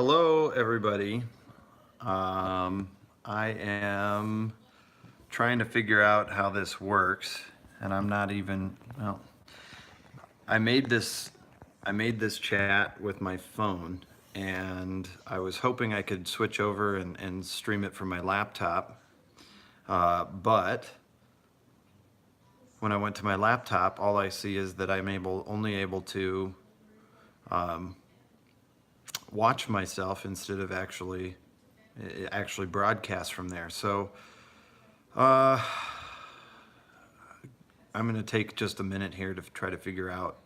Hello, everybody. I am trying to figure out how this works, and I'm not even, well, I made this chat with my phone, and I was hoping I could switch over and stream it from my laptop. But when I went to my laptop, all I see is that I'm only able to watch myself instead of actually broadcast from there. So I'm going to take just a minute here to try to figure out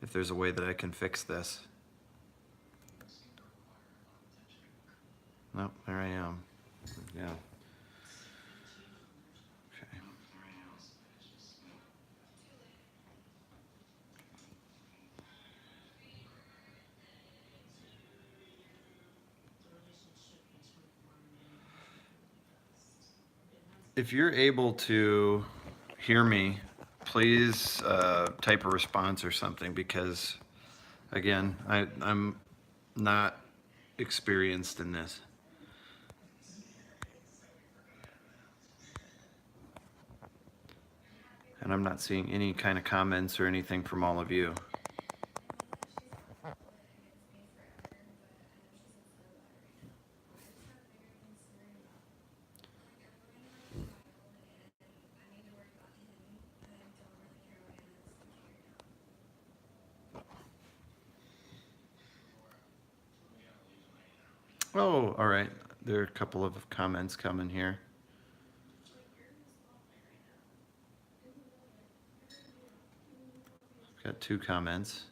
if there's a way that I can fix this. Nope, there I am. Yeah. Okay. If you're able to hear me, please type a response or something, because again, I'm not experienced in this. And I'm not seeing any kind of comments or anything from all of you. Oh, all right. There are a couple of comments coming here. Got 2 comments.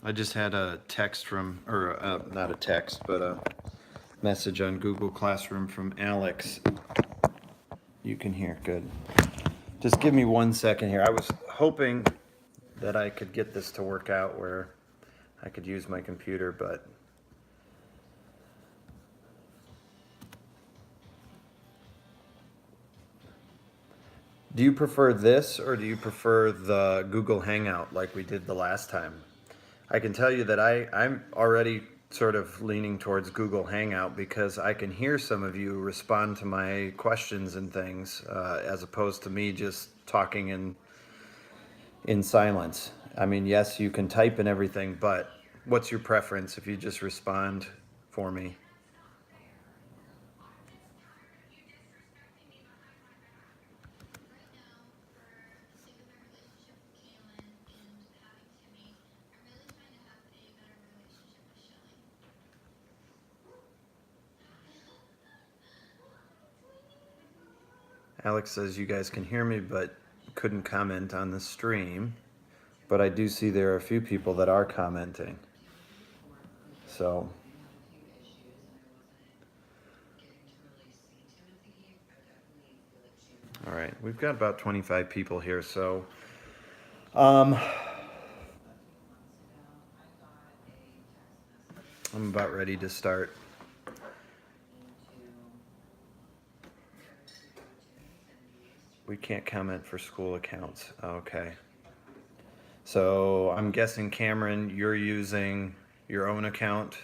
I just had a text from, or not a text, but a message on Google Classroom from Alex. You can hear, good. Just give me 1 second here. I was hoping that I could get this to work out where I could use my computer, but do you prefer this or do you prefer the Google Hangout like we did the last time? I can tell you that I'm already sort of leaning towards Google Hangout because I can hear some of you respond to my questions and things as opposed to me just talking in silence. I mean, yes, you can type and everything, but what's your preference if you just respond for me? Alex says you guys can hear me, but couldn't comment on the stream. But I do see there are a few people that are commenting. So, all right, we've got about 25 people here, so I'm about ready to start. We can't comment for school accounts. Okay. So I'm guessing, Cameron, you're using your own account.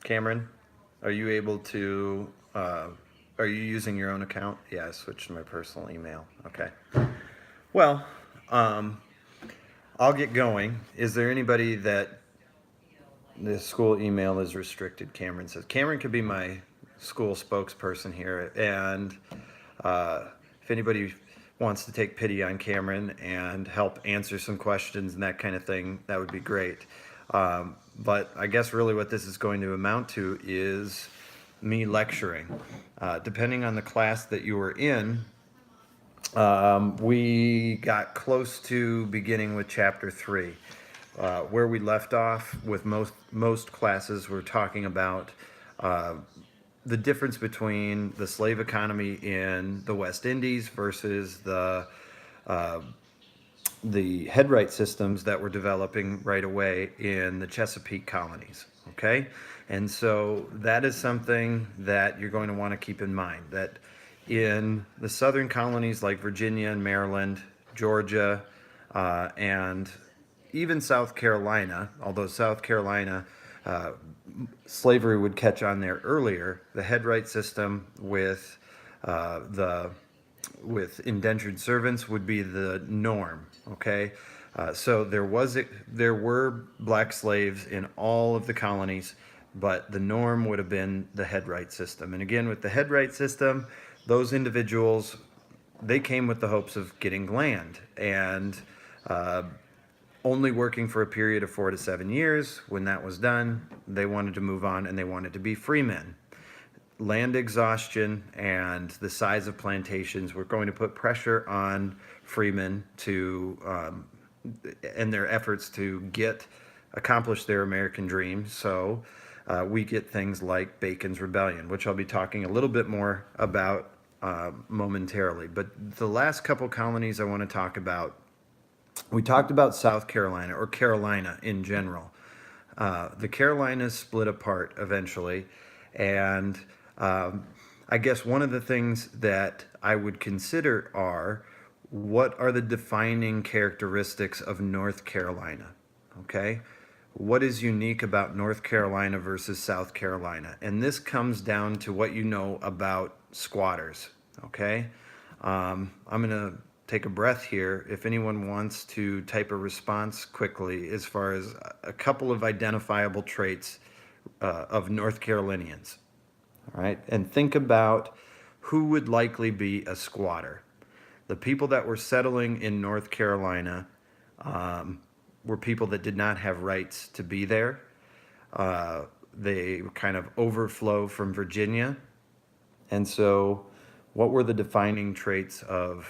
Cameron, are you able to, are you using your own account? Yeah, I switched to my personal email. Okay. Well, I'll get going. Is there anybody that the school email is restricted? Cameron says. Cameron could be my school spokesperson here. And if anybody wants to take pity on Cameron and help answer some questions and that kind of thing, that would be great. But I guess really what this is going to amount to is me lecturing. Depending on the class that you were in, we got close to beginning with chapter 3. where we left off with most classes, we're talking about uh, the difference between the slave economy in the West Indies versus the headright systems that were developing right away in the Chesapeake colonies. Okay, and so that is something that you're going to want to keep in mind, that in the southern colonies like Virginia and Maryland, Georgia, and even South Carolina, although South Carolina uh, slavery would catch on there earlier, the headright system the with indentured servants would be the norm. Okay, so there were black slaves in all of the colonies, but the norm would have been the headright system. And again, with the headright system, those individuals, they came with the hopes of getting land and uh, only working for a period of 4 to 7 years. When that was done, they wanted to move on and they wanted to be free men. Land exhaustion and the size of plantations were going to put pressure on freemen to and their efforts to accomplish their American dream. So we get things like Bacon's Rebellion, which I'll be talking a little bit more about momentarily. But the last couple colonies I want to talk about, we talked about South Carolina, or Carolina in general. The Carolinas split apart eventually, and I guess one of the things that I would consider are, what are the defining characteristics of North Carolina? Okay, what is unique about North Carolina versus South Carolina? And this comes down to what you know about squatters. Okay, I'm going to take a breath here. If anyone wants to type a response quickly as far as a couple of identifiable traits of North Carolinians. All right, and think about who would likely be a squatter. The people that were settling in North Carolina were people that did not have rights to be there. They kind of overflow from Virginia. And so, what were the defining traits of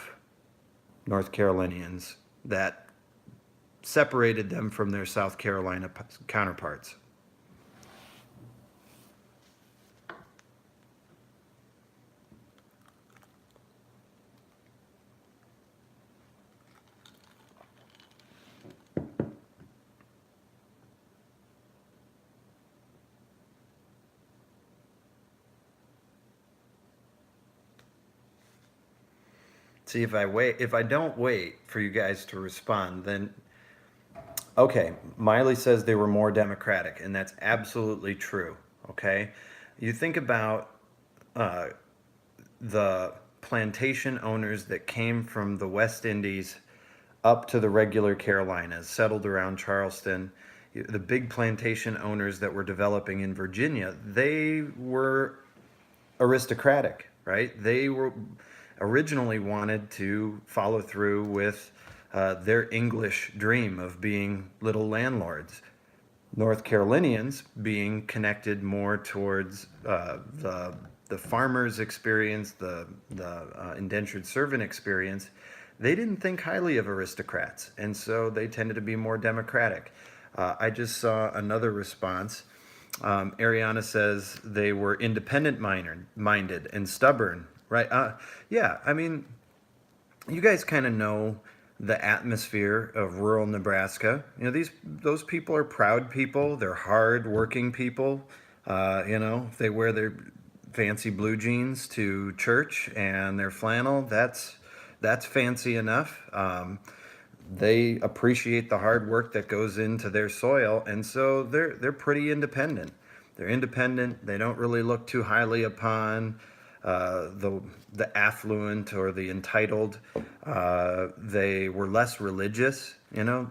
North Carolinians that separated them from their South Carolina counterparts? See, if I don't wait for you guys to respond, then okay, Miley says they were more democratic, and that's absolutely true. Okay, you think about uh, the plantation owners that came from the West Indies up to the regular Carolinas, settled around Charleston. The big plantation owners that were developing in Virginia, they were aristocratic, right? They were originally wanted to follow through with their English dream of being little landlords. North Carolinians being connected more towards the farmer's experience, the indentured servant experience. They didn't think highly of aristocrats, and so they tended to be more democratic. I just saw another response. Ariana says they were minded and stubborn, right? Yeah, I mean, you guys kind of know the atmosphere of rural Nebraska. You know, those people are proud people. They're hard working people. They wear their fancy blue jeans to church and their flannel. That's fancy enough. They appreciate the hard work that goes into their soil, and so they're pretty independent. They're independent. They don't really look too highly upon the affluent or the entitled. They were less religious. You know,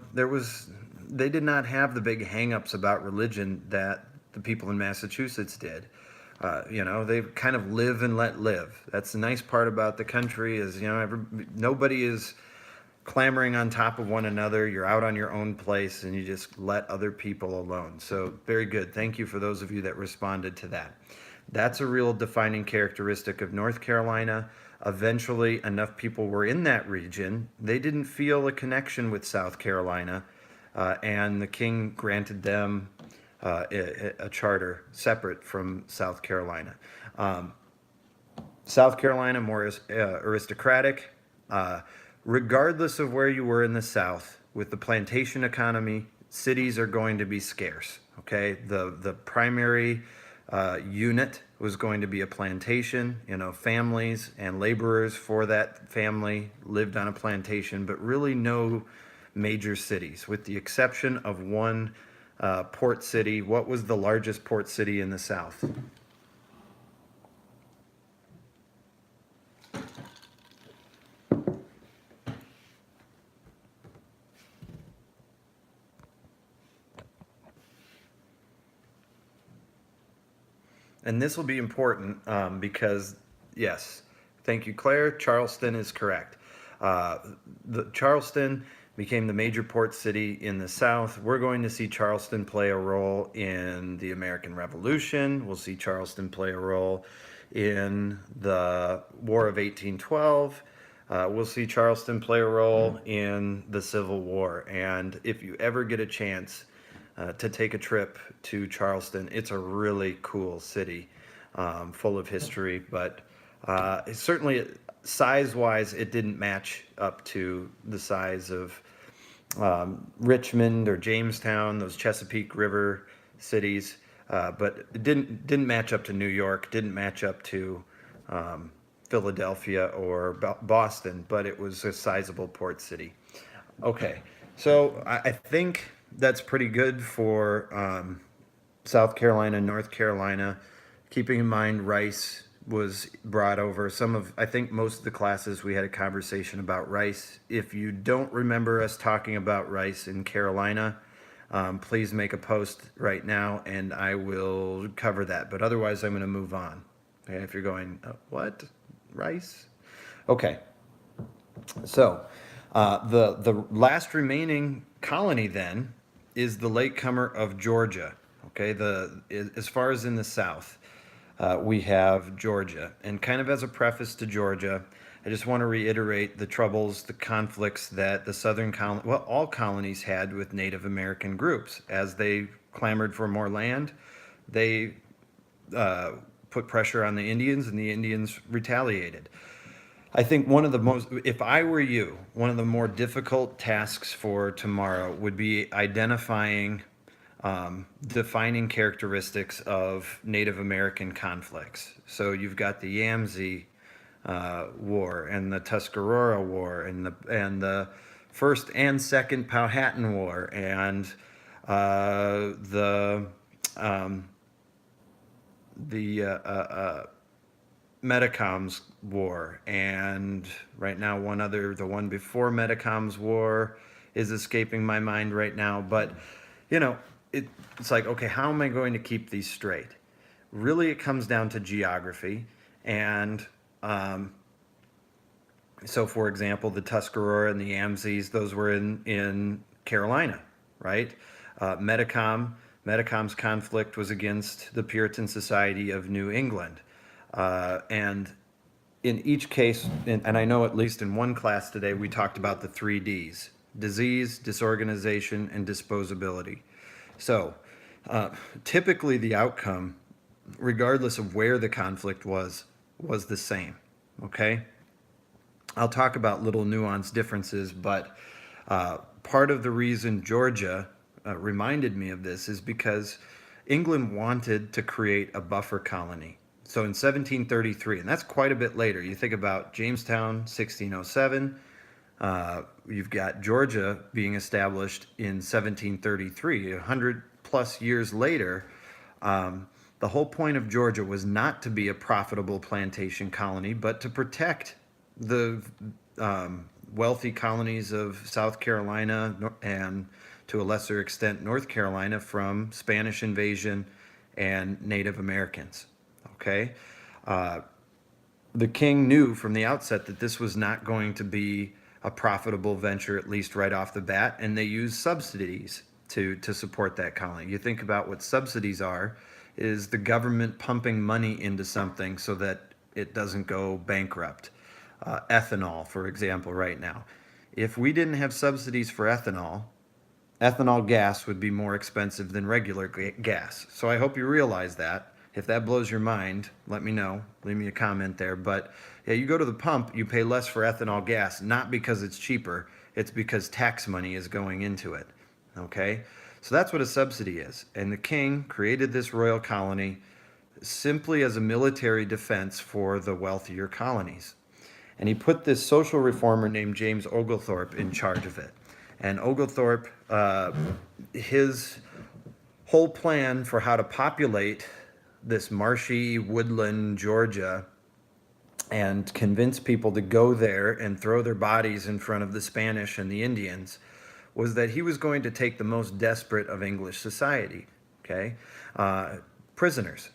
they did not have the big hang-ups about religion that the people in Massachusetts did. They kind of live and let live. That's the nice part about the country is, nobody is clamoring on top of one another. You're out on your own place and you just let other people alone. So very good. Thank you for those of you that responded to that. That's a real defining characteristic of North Carolina. Eventually, enough people were in that region. They didn't feel a connection with South Carolina. and the king granted them a charter separate from South Carolina. Um, South Carolina, more aristocratic. Uh, Regardless of where you were in the South, with the plantation economy, cities are going to be scarce. Okay, the primary unit was going to be a plantation. You know, families and laborers for that family lived on a plantation, but really no major cities, with the exception of one port city. What was the largest port city in the South? And this will be important because, yes, thank you, Claire. Charleston is correct. Uh, Charleston became the major port city in the South. We're going to see Charleston play a role in the American Revolution. We'll see Charleston play a role in the War of 1812. We'll see Charleston play a role in the Civil War. And if you ever get a chance to take a trip to Charleston, it's a really cool city, full of history. But certainly, size-wise, it didn't match up to the size of Richmond or Jamestown, those Chesapeake River cities. But it didn't match up to New York, didn't match up to Philadelphia or Boston, but it was a sizable port city. Okay, so I think that's pretty good for South Carolina, North Carolina. Keeping in mind rice was brought over. I think most of the classes we had a conversation about rice. If you don't remember us talking about rice in Carolina, please make a post right now and I will cover that. But otherwise, I'm going to move on. Okay, if you're going, what? Rice? Okay. So the last remaining colony then is the latecomer of Georgia. Okay, as far as in the South, we have Georgia. And kind of as a preface to Georgia, I just want to reiterate the troubles, the conflicts that the southern all colonies had with Native American groups. As they clamored for more land, they put pressure on the Indians, and the Indians retaliated. I think if I were you, one of the more difficult tasks for tomorrow would be identifying, defining characteristics of Native American conflicts. So you've got the Yamsey War and the Tuscarora War and the First and Second Powhatan War and the Metacom's War, and right now the one before Metacom's War is escaping my mind right now. But you know, it's like, okay, how am I going to keep these straight? Really, it comes down to geography. And so, for example, the Tuscarora and the Yamseys, those were in Carolina, right? Metacom's conflict was against the Puritan Society of New England. And in each case, and I know at least in one class today, we talked about the 3 Ds: disease, disorganization, and disposability. So typically the outcome, regardless of where the conflict was the same, okay? I'll talk about little nuanced differences, but part of the reason Georgia reminded me of this is because England wanted to create a buffer colony. So in 1733, and that's quite a bit later, you think about Jamestown, 1607, you've got Georgia being established in 1733, 100 plus years later. The whole point of Georgia was not to be a profitable plantation colony, but to protect the wealthy colonies of South Carolina and, to a lesser extent, North Carolina from Spanish invasion and Native Americans. Okay, the king knew from the outset that this was not going to be a profitable venture, at least right off the bat, and they used subsidies to support that colony. You think about what subsidies are, is the government pumping money into something so that it doesn't go bankrupt. Ethanol, for example, right now. If we didn't have subsidies for ethanol, ethanol gas would be more expensive than regular gas. So I hope you realize that. If that blows your mind, let me know. Leave me a comment there. But yeah, you go to the pump, you pay less for ethanol gas, not because it's cheaper, it's because tax money is going into it. Okay? So that's what a subsidy is. And the king created this royal colony simply as a military defense for the wealthier colonies. And he put this social reformer named James Oglethorpe in charge of it. And Oglethorpe, his whole plan for how to populate this marshy woodland Georgia and convince people to go there and throw their bodies in front of the Spanish and the Indians was that he was going to take the most desperate of English society, okay? Prisoners.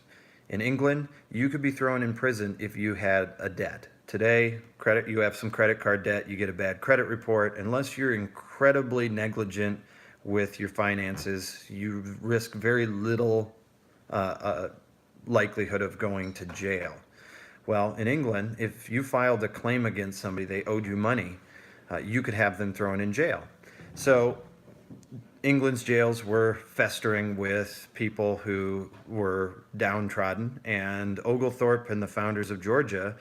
In England, you could be thrown in prison if you had a debt. Today, you have some credit card debt, you get a bad credit report. Unless you're incredibly negligent with your finances, you risk very little likelihood of going to jail. Well, in England, if you filed a claim against somebody, they owed you money, you could have them thrown in jail. So England's jails were festering with people who were downtrodden, and Oglethorpe and the founders of Georgia,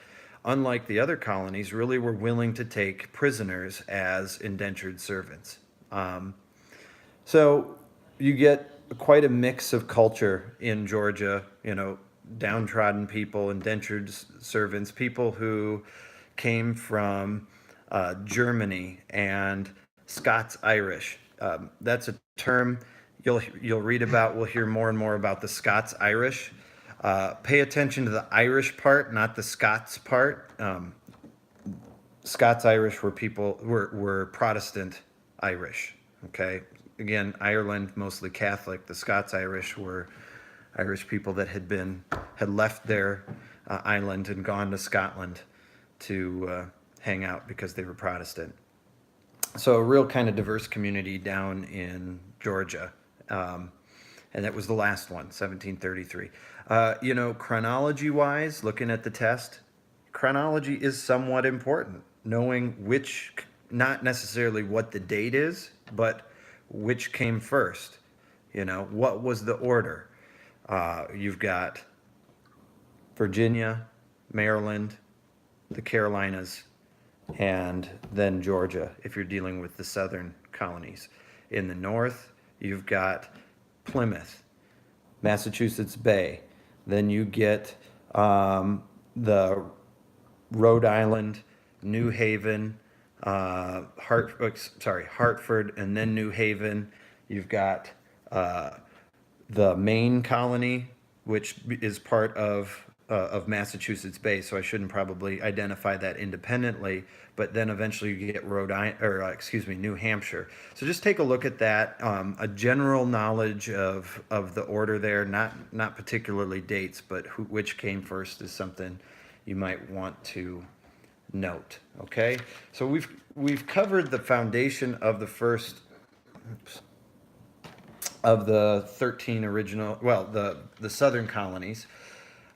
unlike the other colonies, really were willing to take prisoners as indentured servants. So you get quite a mix of culture in Georgia, downtrodden people, indentured servants, people who came from Germany and Scots-Irish. That's a term you'll read about. We'll hear more and more about the Scots-Irish. Pay attention to the Irish part, not the Scots part. Scots-Irish were Protestant Irish. Okay, again, Ireland mostly Catholic. The Scots-Irish were Irish people that had left their island and gone to Scotland to hang out because they were Protestant. So a real kind of diverse community down in Georgia. And that was the last one, 1733. Chronology-wise, looking at the test, chronology is somewhat important. Knowing not necessarily what the date is, but which came first. What was the order? You've got Virginia, Maryland, the Carolinas, and then Georgia, if you're dealing with the southern colonies. In the north, you've got Plymouth, Massachusetts Bay. Then you get the Rhode Island, New Haven, Hartford, and then New Haven. You've got the Maine colony, which is part of Massachusetts Bay, so I shouldn't probably identify that independently. But then eventually you get New Hampshire. So just take a look at that. A general knowledge of the order there, not particularly dates, but which came first is something you might want to note. Okay, so we've covered the foundation of the first. Of the 13 original, the southern colonies.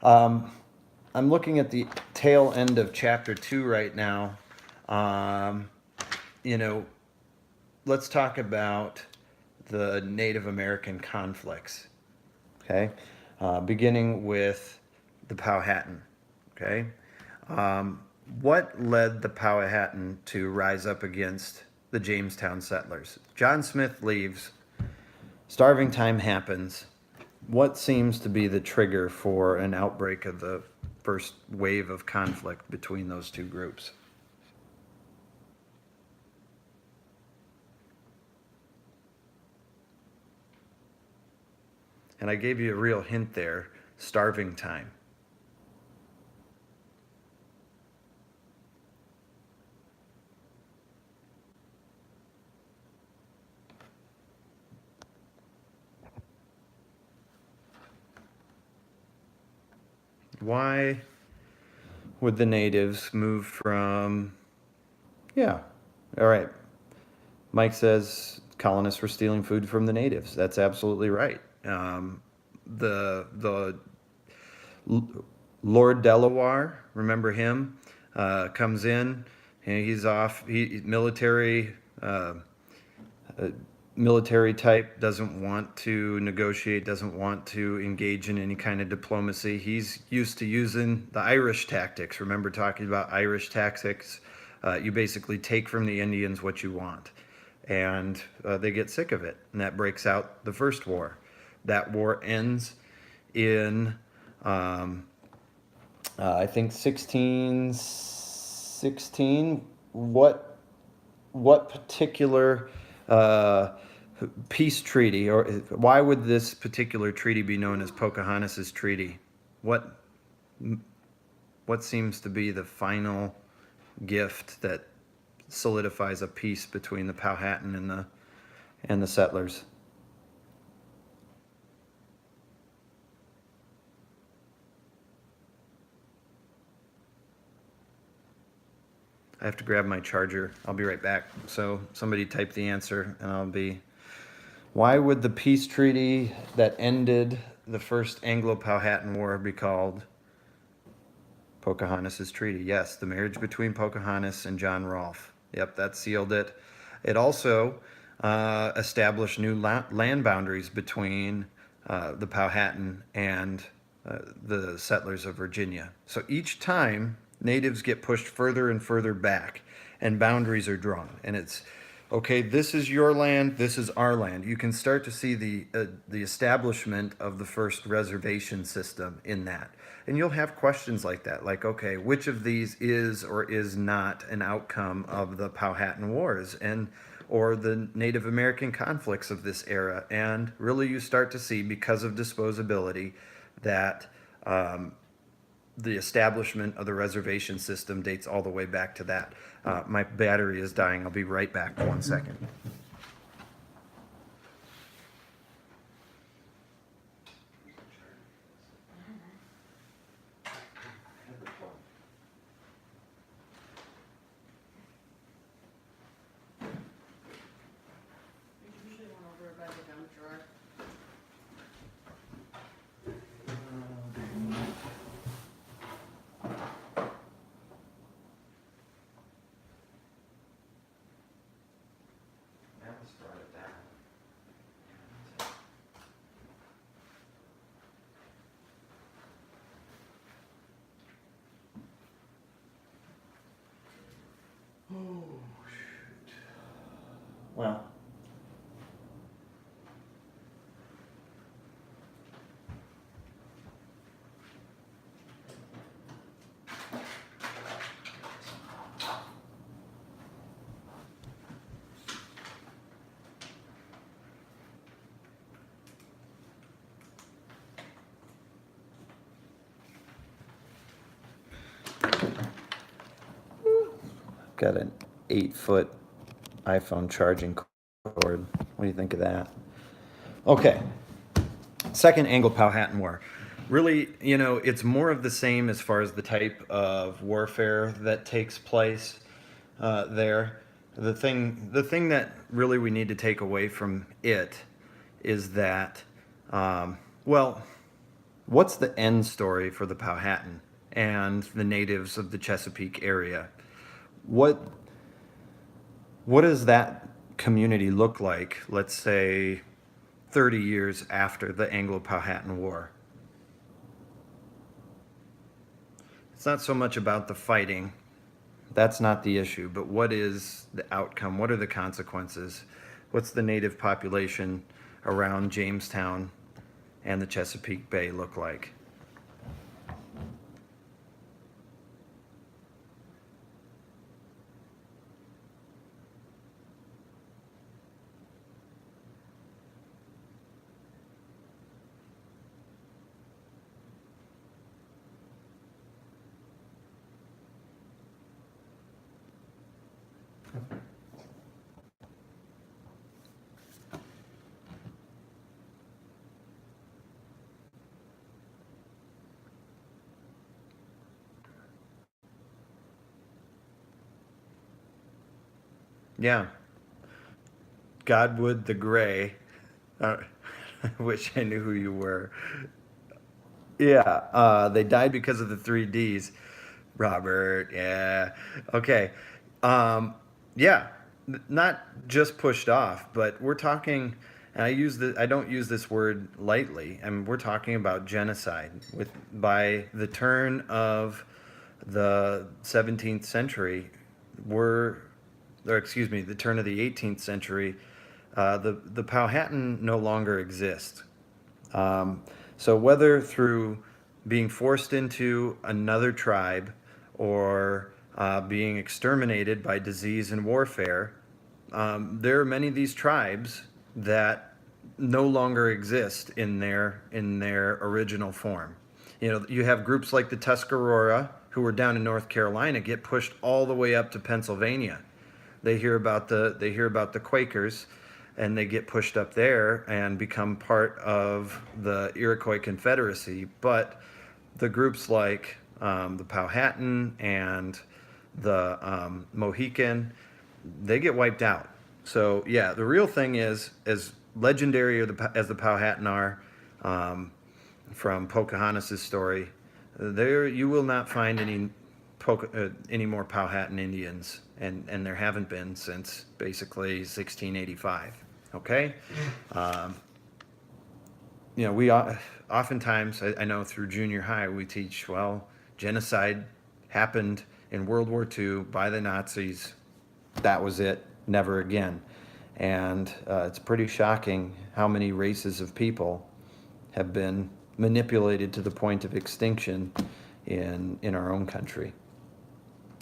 I'm looking at the tail end of chapter 2 right now. Let's talk about the Native American conflicts, okay? Beginning with the Powhatan, okay? What led the Powhatan to rise up against the Jamestown settlers? John Smith leaves. Starving time happens. What seems to be the trigger for an outbreak of the first wave of conflict between those two groups? And I gave you a real hint there, starving time. Why would the natives move from... Yeah, all right. Mike says colonists were stealing food from the natives. That's absolutely right. The Lord Delaware, remember him, comes in, and he's off. Military military type, doesn't want to negotiate, doesn't want to engage in any kind of diplomacy. He's used to using the Irish tactics. Remember talking about Irish tactics? You basically take from the Indians what you want, and they get sick of it, and that breaks out the first war. That war ends in, I think, 1616. What particular peace treaty, or why would this particular treaty be known as Pocahontas's Treaty? What what seems to be the final gift that solidifies a peace between the Powhatan and the settlers? I have to grab my charger. I'll be right back. So somebody type the answer, and I'll be. Why would the peace treaty that ended the first Anglo-Powhatan War be called Pocahontas's Treaty? Yes, the marriage between Pocahontas and John Rolfe. Yep, that sealed it. It also established new land boundaries between the Powhatan and the settlers of Virginia. So each time, natives get pushed further and further back, and boundaries are drawn. And it's, okay, this is your land, this is our land. You can start to see the establishment of the first reservation system in that. And you'll have questions like that, like, okay, which of these is or is not an outcome of the Powhatan Wars and or the Native American conflicts of this era? And really you start to see, because of disposability, that the establishment of the reservation system dates all the way back to that. My battery is dying. I'll be right back. 1 second. Usually one over by the junk drawer. Oh, shoot. Well. Got an 8-foot iPhone charging cord. What do you think of that? Okay. Second Anglo-Powhatan War. Really, it's more of the same as far as the type of warfare that takes place there. The thing that really we need to take away from it is that, well, what's the end story for the Powhatan and the natives of the Chesapeake area? What does that community look like, let's say, 30 years after the Anglo-Powhatan War? It's not so much about the fighting. That's not the issue. But what is the outcome? What are the consequences? What's the native population around Jamestown and the Chesapeake Bay look like? Yeah. Godwood the Gray. I wish I knew who you were. Yeah, they died because of the 3 Ds. Robert, yeah. Okay. Um, yeah. not just pushed off, but we're talking, and I don't use this word lightly. I mean, we're talking about genocide. By the turn of the 17th century, the turn of the 18th century, the Powhatan no longer exist. Um, so whether through being forced into another tribe or being exterminated by disease and warfare, there are many of these tribes that no longer exist in their original form. You know, you have groups like the Tuscarora who were down in North Carolina get pushed all the way up to Pennsylvania. They hear about the Quakers, and they get pushed up there and become part of the Iroquois Confederacy. But the groups like the Powhatan and the Mohican, they get wiped out. So yeah, the real thing is, as legendary as the Powhatan are, from Pocahontas' story, there you will not find any more Powhatan Indians, and there haven't been since basically 1685. Okay, you know, oftentimes I know through junior high we teach, well, genocide happened in World War II by the Nazis. That was it, never again. And it's pretty shocking how many races of people have been manipulated to the point of extinction in our own country.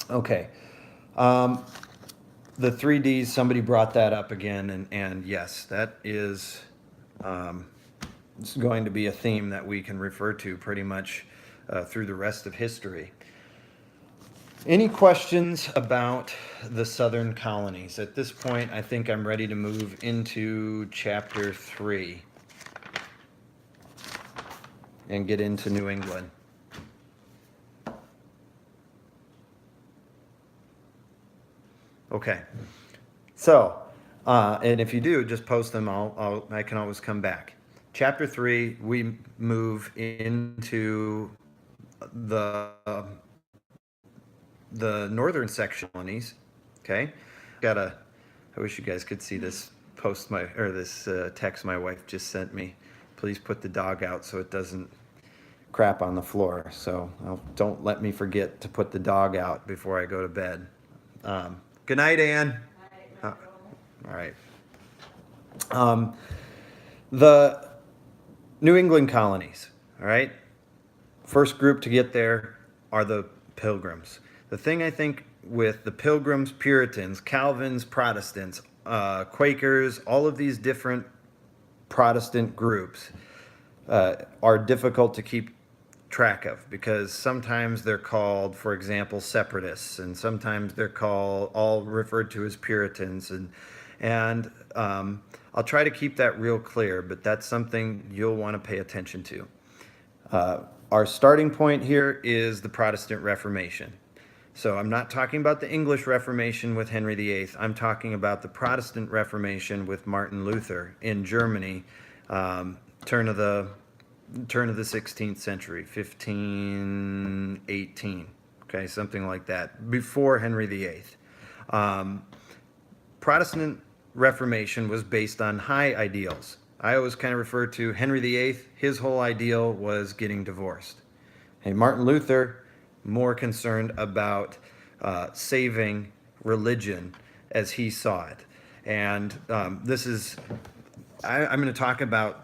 Okay. The 3Ds, somebody brought that up again, and yes, that is it's going to be a theme that we can refer to pretty much through the rest of history. Any questions about the southern colonies? At this point, I think I'm ready to move into chapter 3 and get into New England. Okay. So, and if you do, just post them. I can always come back. Chapter 3, we move into the northern section colonies. Okay. I wish you guys could see this text my wife just sent me. Please put the dog out so it doesn't crap on the floor. So don't let me forget to put the dog out before I go to bed. Good night, Ann. All right. The New England colonies, all right? First group to get there are the Pilgrims. The thing I think with the Pilgrims, Puritans, Calvins, Protestants, Quakers, all of these different Protestant groups are difficult to keep track of, because sometimes they're called, for example, separatists, and sometimes they're called, all referred to as Puritans, and I'll try to keep that real clear, but that's something you'll want to pay attention to. Our starting point here is the Protestant Reformation. So I'm not talking about the English Reformation with Henry VIII. I'm talking about the Protestant Reformation with Martin Luther in Germany, turn of the 16th century, 1518, okay, something like that, before Henry VIII. Protestant Reformation was based on high ideals. I always kind of refer to Henry VIII, his whole ideal was getting divorced. Hey, Martin Luther, more concerned about saving religion as he saw it. And I'm going to talk about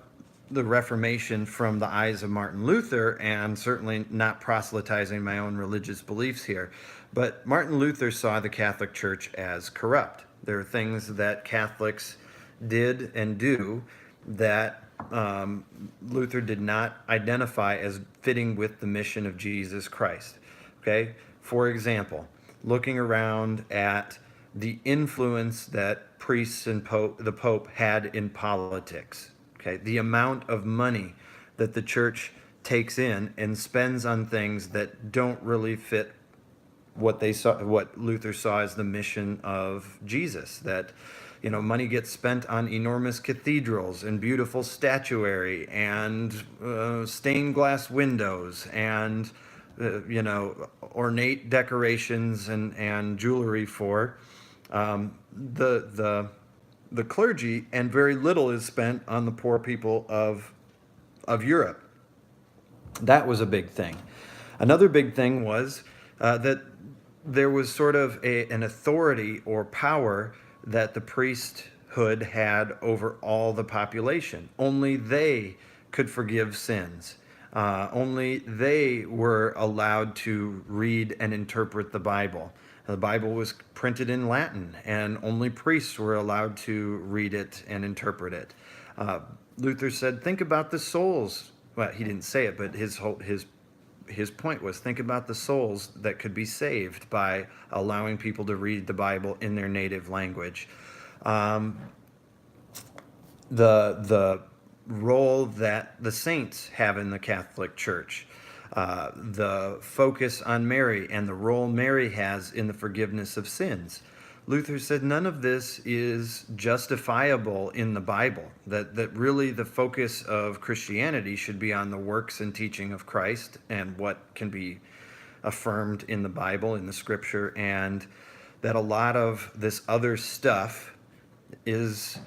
the Reformation from the eyes of Martin Luther, and certainly not proselytizing my own religious beliefs here. But Martin Luther saw the Catholic Church as corrupt. There are things that Catholics did and do that Luther did not identify as fitting with the mission of Jesus Christ. Okay? For example, looking around at the influence that priests and the Pope had in politics. Okay, the amount of money that the church takes in and spends on things that don't really fit what Luther saw as the mission of Jesus. That, you know, money gets spent on enormous cathedrals and beautiful statuary and stained glass windows and ornate decorations and jewelry for the clergy, and very little is spent on the poor people of Europe. That was a big thing. Another big thing was that there was sort of an authority or power that the priesthood had over all the population. Only they could forgive sins. Only they were allowed to read and interpret the Bible. The Bible was printed in Latin, and only priests were allowed to read it and interpret it. Luther said, "Think about the souls." Well, he didn't say it, but his point was, think about the souls that could be saved by allowing people to read the Bible in their native language. The role that the saints have in the Catholic Church, the focus on Mary and the role Mary has in the forgiveness of sins. Luther said none of this is justifiable in the Bible, that really the focus of Christianity should be on the works and teaching of Christ and what can be affirmed in the Bible, in the Scripture, and that a lot of this other stuff is,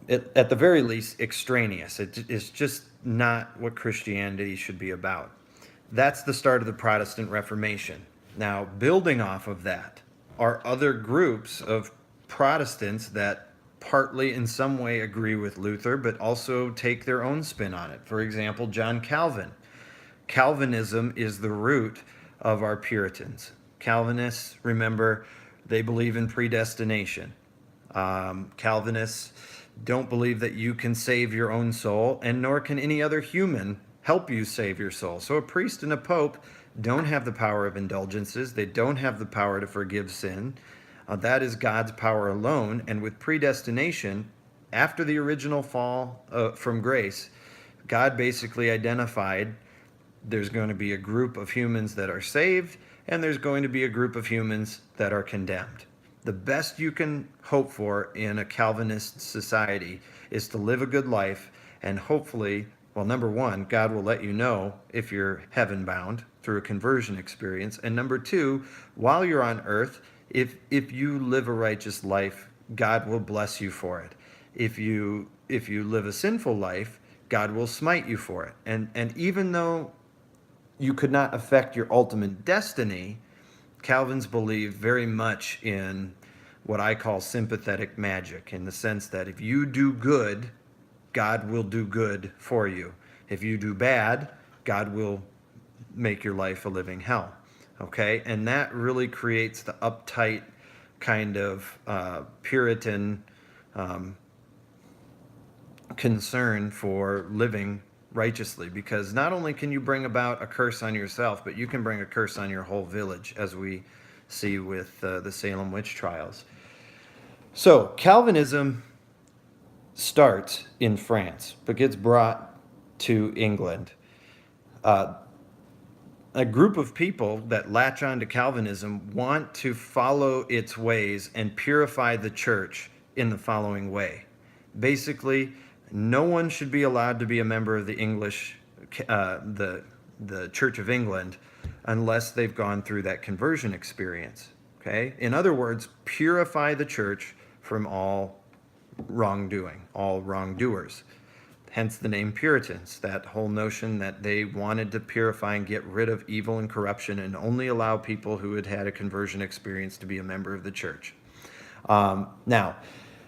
at the very least, extraneous. It's just not what Christianity should be about. That's the start of the Protestant Reformation. Now, building off of that are other groups of Protestants that partly in some way agree with Luther, but also take their own spin on it. For example, John Calvin. Calvinism is the root of our Puritans. Calvinists, remember, they believe in predestination. Calvinists don't believe that you can save your own soul, and nor can any other human help you save your soul. So a priest and a pope don't have the power of indulgences. They don't have the power to forgive sin. That is God's power alone. And with predestination, after the original fall from grace, God basically identified there's going to be a group of humans that are saved, and there's going to be a group of humans that are condemned. The best you can hope for in a Calvinist society is to live a good life, and hopefully, well, number one, God will let you know if you're heaven bound through a conversion experience. And number two, while you're on earth, if you live a righteous life, God will bless you for it. If you live a sinful life, God will smite you for it. And even though you could not affect your ultimate destiny, Calvins believe very much in what I call sympathetic magic, in the sense that if you do good, God will do good for you. If you do bad, God will make your life a living hell. Okay? And that really creates the uptight kind of Puritan concern for living righteously, because not only can you bring about a curse on yourself, but you can bring a curse on your whole village, as we see with the Salem witch trials. So Calvinism starts in France, but gets brought to England. A group of people that latch on to Calvinism want to follow its ways and purify the church in the following way. Basically, no one should be allowed to be a member of the Church of England unless they've gone through that conversion experience. Okay? In other words, purify the church from all wrongdoing, all wrongdoers. Hence the name Puritans, that whole notion that they wanted to purify and get rid of evil and corruption and only allow people who had had a conversion experience to be a member of the church. Now,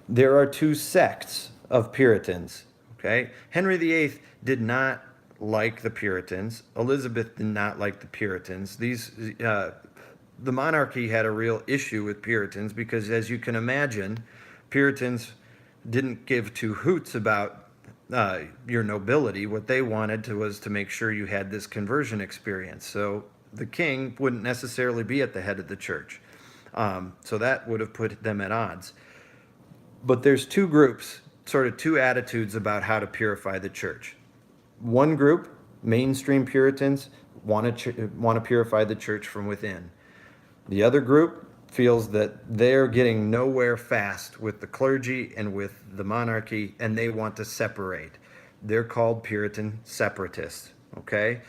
there are two sects of Puritans. Okay? Henry VIII did not like the Puritans. Elizabeth did not like the Puritans. The monarchy had a real issue with Puritans because, as you can imagine, Puritans didn't give two hoots about your nobility. What they wanted was to make sure you had this conversion experience. So the king wouldn't necessarily be at the head of the church. So that would have put them at odds. But there's two groups, sort of two attitudes about how to purify the church. One group, mainstream Puritans, want to purify the church from within. The other group feels that they're getting nowhere fast with the clergy and with the monarchy, and they want to separate. They're called Puritan separatists, okay?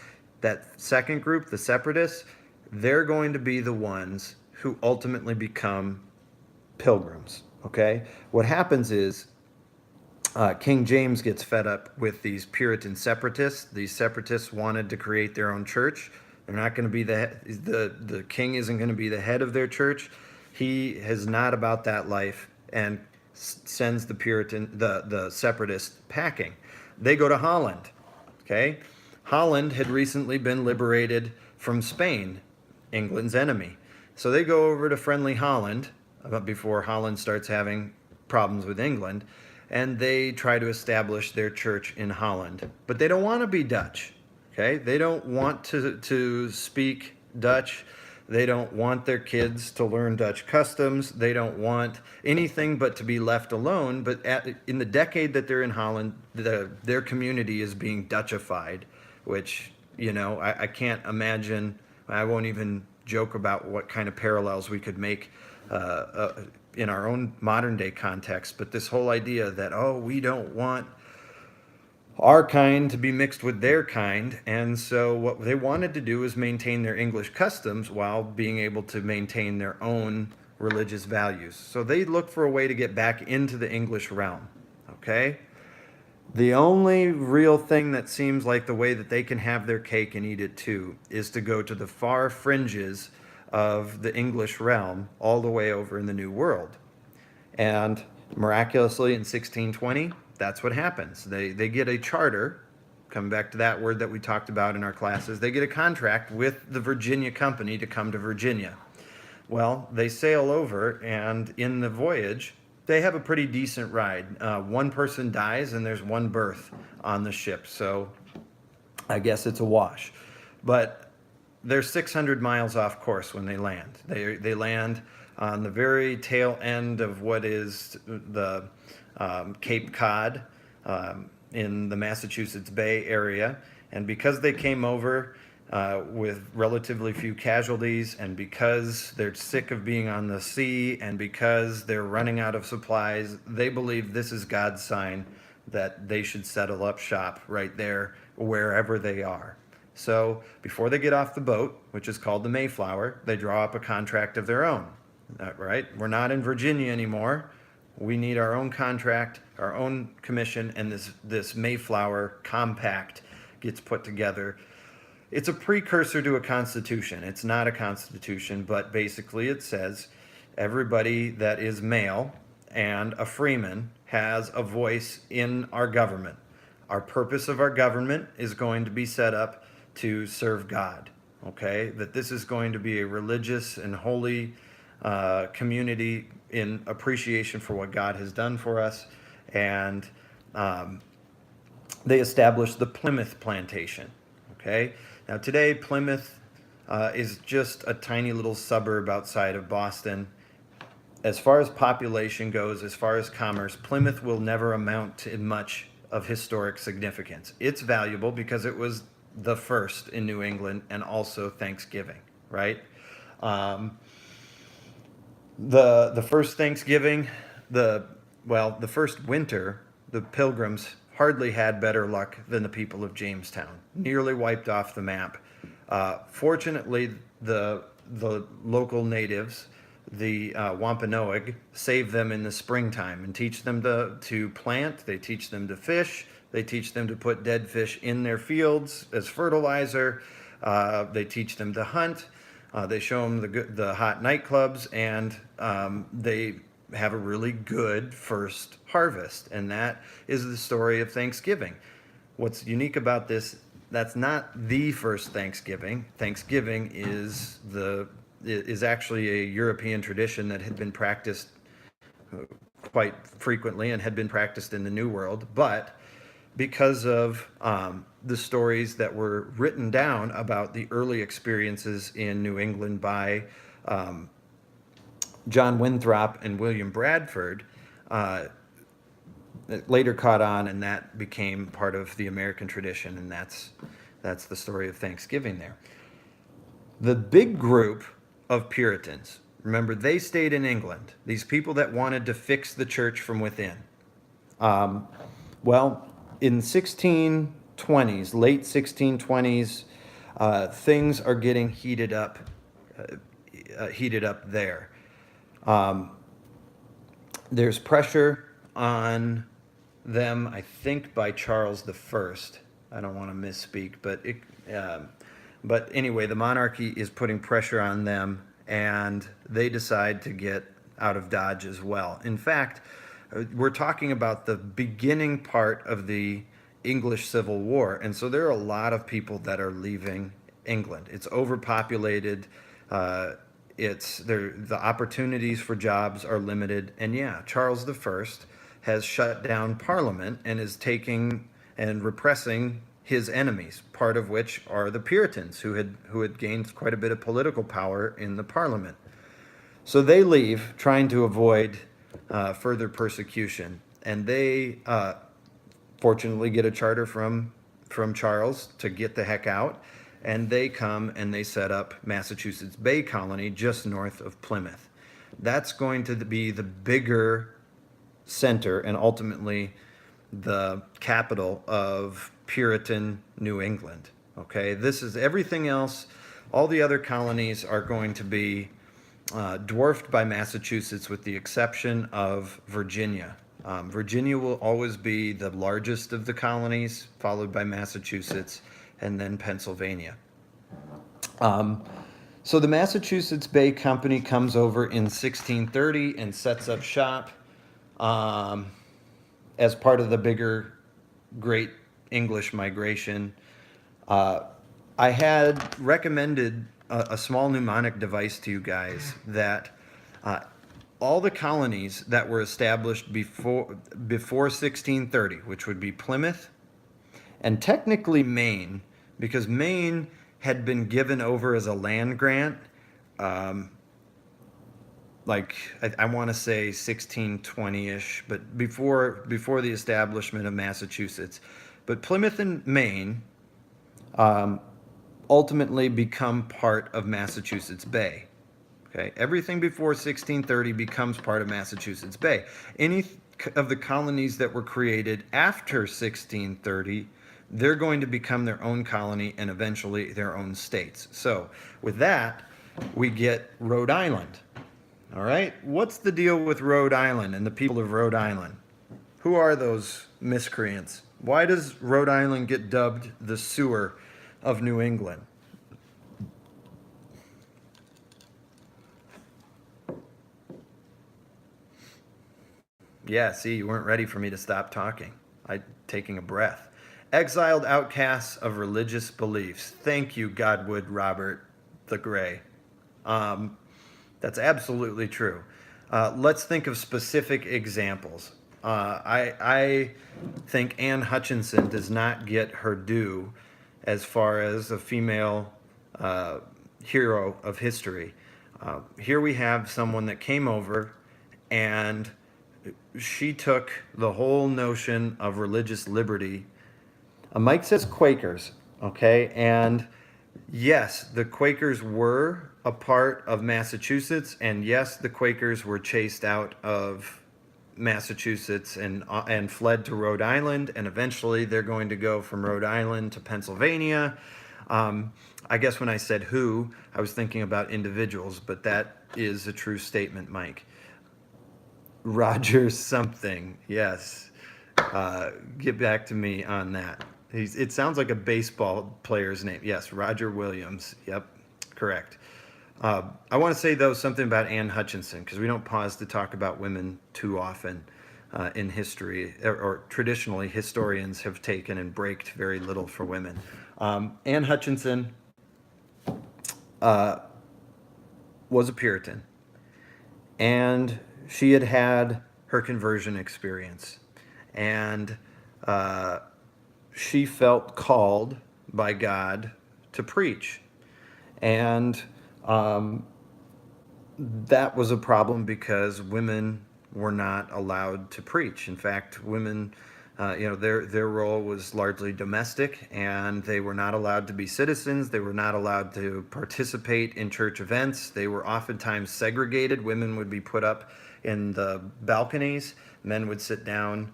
That second group, the separatists, they're going to be the ones who ultimately become pilgrims. Okay, what happens is King James gets fed up with these Puritan separatists. These separatists wanted to create their own church. They're not going to be the king isn't going to be the head of their church. He is not about that life, and sends the separatists packing. They go to Holland. Okay, Holland had recently been liberated from Spain, England's enemy. So they go over to friendly Holland before Holland starts having problems with England, and they try to establish their church in Holland. But they don't want to be Dutch. Okay? They don't want to speak Dutch. They don't want their kids to learn Dutch customs. They don't want anything but to be left alone. But in the decade that they're in Holland, their community is being Dutchified, which, I can't imagine. I won't even joke about what kind of parallels we could make in our own modern day context. But this whole idea that, oh, we don't want our kind to be mixed with their kind. And so what they wanted to do is maintain their English customs while being able to maintain their own religious values. So they look for a way to get back into the English realm. Okay? The only real thing that seems like the way that they can have their cake and eat it too is to go to the far fringes of the English realm, all the way over in the New World. And miraculously in 1620, that's what happens. They get a charter, coming back to that word that we talked about in our classes, they get a contract with the Virginia Company to come to Virginia. Well, they sail over, and in the voyage, they have a pretty decent ride. One person dies, and there's one berth on the ship, so I guess it's a wash. But they're 600 miles off course when they land. They land on the very tail end of what is the Cape Cod in the Massachusetts Bay area. And because they came over with relatively few casualties, and because they're sick of being on the sea, and because they're running out of supplies, they believe this is God's sign that they should settle up shop right there, wherever they are. So before they get off the boat, which is called the Mayflower, they draw up a contract of their own. Right? We're not in Virginia anymore. We need our own contract, our own commission, and this Mayflower Compact gets put together. It's a precursor to a constitution. It's not a constitution, but basically it says everybody that is male and a freeman has a voice in our government. Our purpose of our government is going to be set up to serve God. Okay? That this is going to be a religious and holy community in appreciation for what God has done for us. And they established the Plymouth Plantation. Okay? Now today, Plymouth is just a tiny little suburb outside of Boston. As far as population goes, as far as commerce, Plymouth will never amount to much of historic significance. It's valuable because it was the first in New England, and also Thanksgiving, right? The first Thanksgiving, the first winter, the Pilgrims hardly had better luck than the people of Jamestown. Nearly wiped off the map. Fortunately, the local natives, the Wampanoag, save them in the springtime and teach them to plant. They teach them to fish. They teach them to put dead fish in their fields as fertilizer. They teach them to hunt. They show them the hot nightclubs, and they have a really good first harvest. And that is the story of Thanksgiving. What's unique about this, that's not the first Thanksgiving. Thanksgiving is actually a European tradition that had been practiced quite frequently and had been practiced in the New World. But because of the stories that were written down about the early experiences in New England by John Winthrop and William Bradford, it later caught on, and that became part of the American tradition, and that's the story of Thanksgiving there. The big group of Puritans, remember, they stayed in England, these people that wanted to fix the church from within. In 1620s, late 1620s, things are getting heated up there. there's pressure on them, I think, by Charles the First. I don't want to misspeak, but anyway, the monarchy is putting pressure on them, and they decide to get out of Dodge as well. In fact, we're talking about the beginning part of the English Civil War, and so there are a lot of people that are leaving England. It's overpopulated. It's there. The opportunities for jobs are limited, and yeah, Charles the First has shut down Parliament and is taking and repressing his enemies, part of which are the Puritans, who had gained quite a bit of political power in the Parliament. So they leave, trying to avoid further persecution, and they fortunately get a charter from Charles to get the heck out, and they come and they set up Massachusetts Bay Colony just north of Plymouth. That's going to be the bigger center and ultimately the capital of Puritan New England. Okay, this is everything else. All the other colonies are going to be dwarfed by Massachusetts, with the exception of Virginia. Virginia will always be the largest of the colonies, followed by Massachusetts, and then Pennsylvania. So the Massachusetts Bay Company comes over in 1630 and sets up shop as part of the bigger Great English Migration. I had recommended a small mnemonic device to you guys that all the colonies that were established before 1630, which would be Plymouth and technically Maine, because Maine had been given over as a land grant, like I want to say 1620-ish, but before the establishment of Massachusetts. But Plymouth and Maine ultimately become part of Massachusetts Bay. Okay, everything before 1630 becomes part of Massachusetts Bay. Any of the colonies that were created after 1630, they're going to become their own colony and eventually their own states. So with that, we get Rhode Island. All right, what's the deal with Rhode Island and the people of Rhode Island? Who are those miscreants? Why does Rhode Island get dubbed the sewer of New England? Yeah, see, you weren't ready for me to stop talking. Taking a breath. Exiled outcasts of religious beliefs. Thank you, Godwood Robert the Gray. That's absolutely true. Let's think of specific examples. I think Anne Hutchinson does not get her due as far as a female hero of history. Here we have someone that came over and she took the whole notion of religious liberty. Mike says Quakers, okay? And yes, the Quakers were a part of Massachusetts, and yes, the Quakers were chased out of Massachusetts and fled to Rhode Island, and eventually they're going to go from Rhode Island to Pennsylvania. I guess when I said who, I was thinking about individuals, but that is a true statement, Mike. Roger something, yes. Get back to me on that. It sounds like a baseball player's name. Yes, Roger Williams. Yep, correct. I want to say, though, something about Anne Hutchinson, because we don't pause to talk about women too often in history, or traditionally historians have taken and braked very little for women. Anne Hutchinson was a Puritan, and she had her conversion experience, and she felt called by God to preach. And that was a problem because women were not allowed to preach. In fact, women, their role was largely domestic, and they were not allowed to be citizens. They were not allowed to participate in church events. They were oftentimes segregated. Women would be put up in the balconies. Men would sit down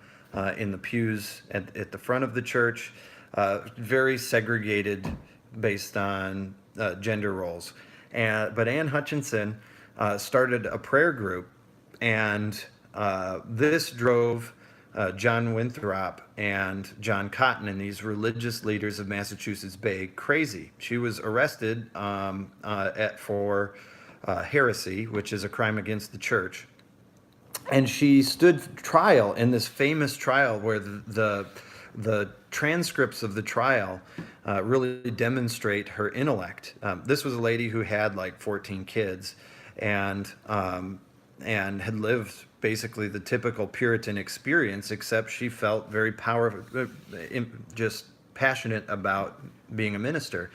in the pews at the front of the church. Very segregated based on gender roles. But Anne Hutchinson started a prayer group, and this drove John Winthrop and John Cotton and these religious leaders of Massachusetts Bay crazy. She was arrested for heresy, which is a crime against the church. And she stood trial in this famous trial where the transcripts of the trial really demonstrate her intellect. This was a lady who had like 14 kids, and had lived basically the typical Puritan experience, except she felt very powerful, just passionate about being a minister.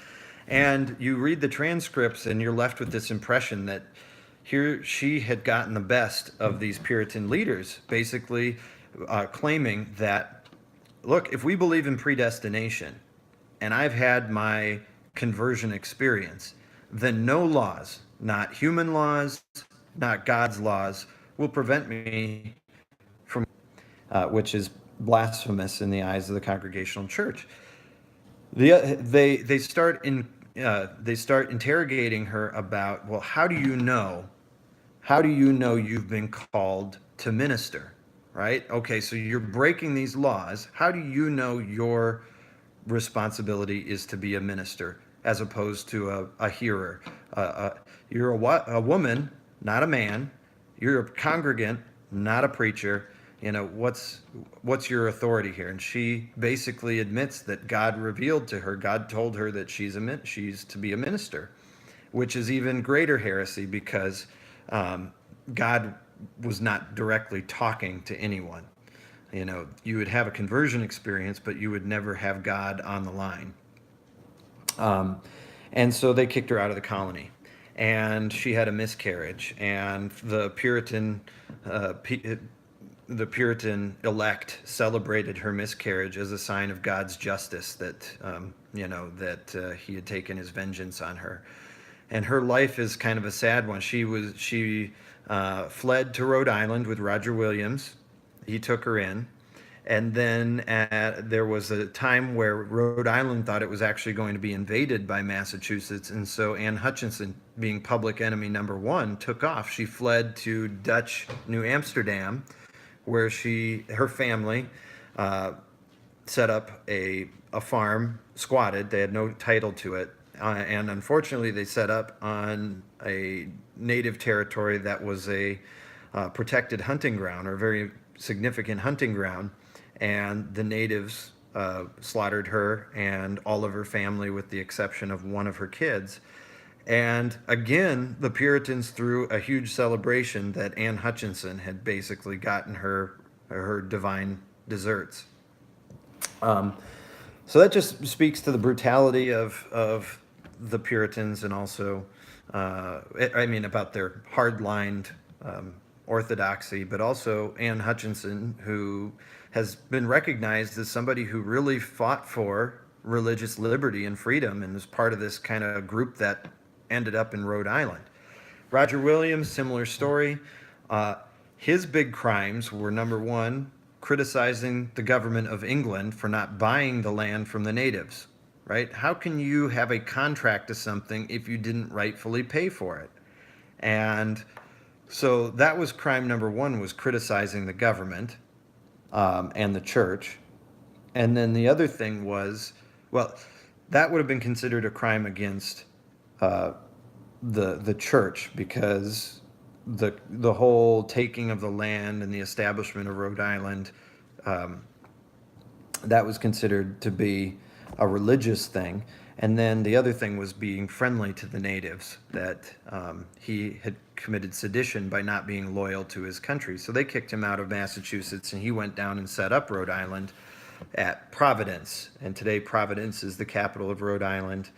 And you read the transcripts, and you're left with this impression that here she had gotten the best of these Puritan leaders, basically claiming that, look, if we believe in predestination, and I've had my conversion experience, then no laws, not human laws, not God's laws, will prevent me from, which is blasphemous in the eyes of the Congregational Church. They start interrogating her about, well, how do you know? How do you know you've been called to minister? Right? Okay, so you're breaking these laws. How do you know your responsibility is to be a minister as opposed to a hearer? You're a woman, not a man. You're a congregant, not a preacher. You know, what's your authority here? And she basically admits that God revealed to her, God told her that she's to be a minister, which is even greater heresy because God was not directly talking to anyone. You know, you would have a conversion experience, but you would never have God on the line. And so they kicked her out of the colony, and she had a miscarriage. And the Puritan elect celebrated her miscarriage as a sign of God's justice, that he had taken his vengeance on her. And her life is kind of a sad one. She fled to Rhode Island with Roger Williams. He took her in. And then there was a time where Rhode Island thought it was actually going to be invaded by Massachusetts. And so Anne Hutchinson, being public enemy number one, took off. She fled to Dutch New Amsterdam, where her family set up a farm, squatted. They had no title to it. And unfortunately, they set up on a native territory that was a protected hunting ground, or a very significant hunting ground. And the natives slaughtered her and all of her family, with the exception of one of her kids. And again, the Puritans threw a huge celebration that Anne Hutchinson had basically gotten her divine deserts. So that just speaks to the brutality of the Puritans, and also, about their hard-lined orthodoxy, but also Anne Hutchinson, who has been recognized as somebody who really fought for religious liberty and freedom, and was part of this kind of group that ended up in Rhode Island. Roger Williams, similar story. His big crimes were, number one, criticizing the government of England for not buying the land from the natives, right? How can you have a contract to something if you didn't rightfully pay for it? And so that was crime number one, was criticizing the government and the church. And then the other thing was, well, that would have been considered a crime against the church, because the whole taking of the land and the establishment of Rhode Island, that was considered to be a religious thing. And then the other thing was being friendly to the natives, that he had committed sedition by not being loyal to his country. So they kicked him out of Massachusetts, and he went down and set up Rhode Island at Providence. And today Providence is the capital of Rhode Island.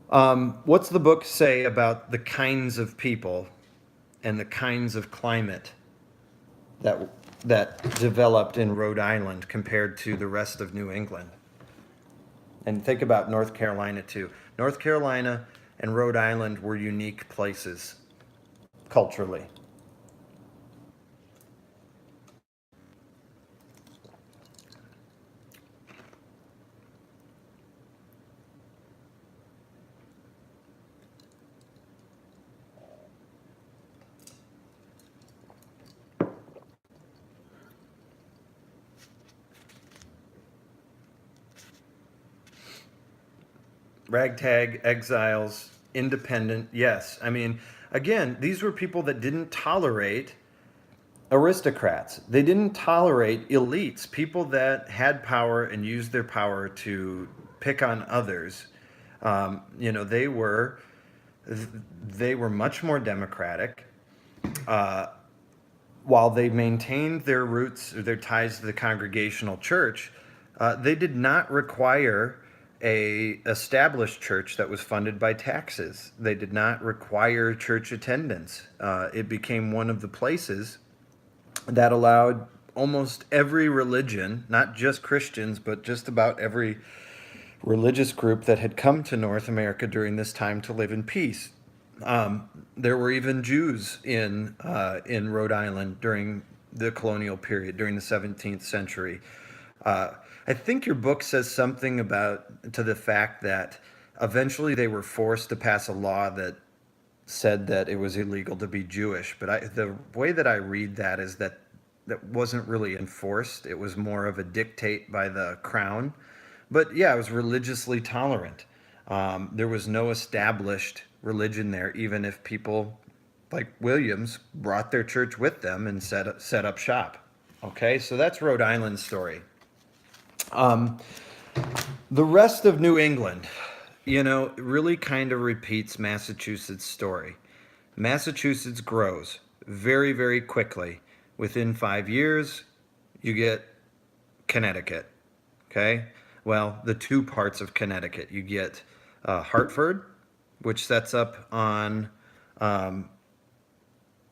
What's the book say about the kinds of people and the kinds of climate that developed in Rhode Island compared to the rest of New England? And think about North Carolina too. North Carolina and Rhode Island were unique places culturally. ragtag exiles, independent. Yes. I mean, again, these were people that didn't tolerate aristocrats. They didn't tolerate elites, people that had power and used their power to pick on others. You know, they were much more democratic. While they maintained their roots or their ties to the congregational church, they did not require a established church that was funded by taxes. They did not require church attendance. It became one of the places that allowed almost every religion, not just Christians, but just about every religious group that had come to North America during this time to live in peace. There were even Jews in Rhode Island during the colonial period, during the 17th century. I think your book says something about to the fact that eventually they were forced to pass a law that said that it was illegal to be Jewish. But the way that I read that is that that wasn't really enforced. It was more of a dictate by the crown. But yeah, it was religiously tolerant. There was no established religion there, even if people like Williams brought their church with them and set up shop. Okay, so that's Rhode Island's story. The rest of New England, you know, really kind of repeats Massachusetts' story. Massachusetts grows very, very quickly. Within 5 years, you get Connecticut. Okay? Well, the two parts of Connecticut. You get Hartford, which sets up on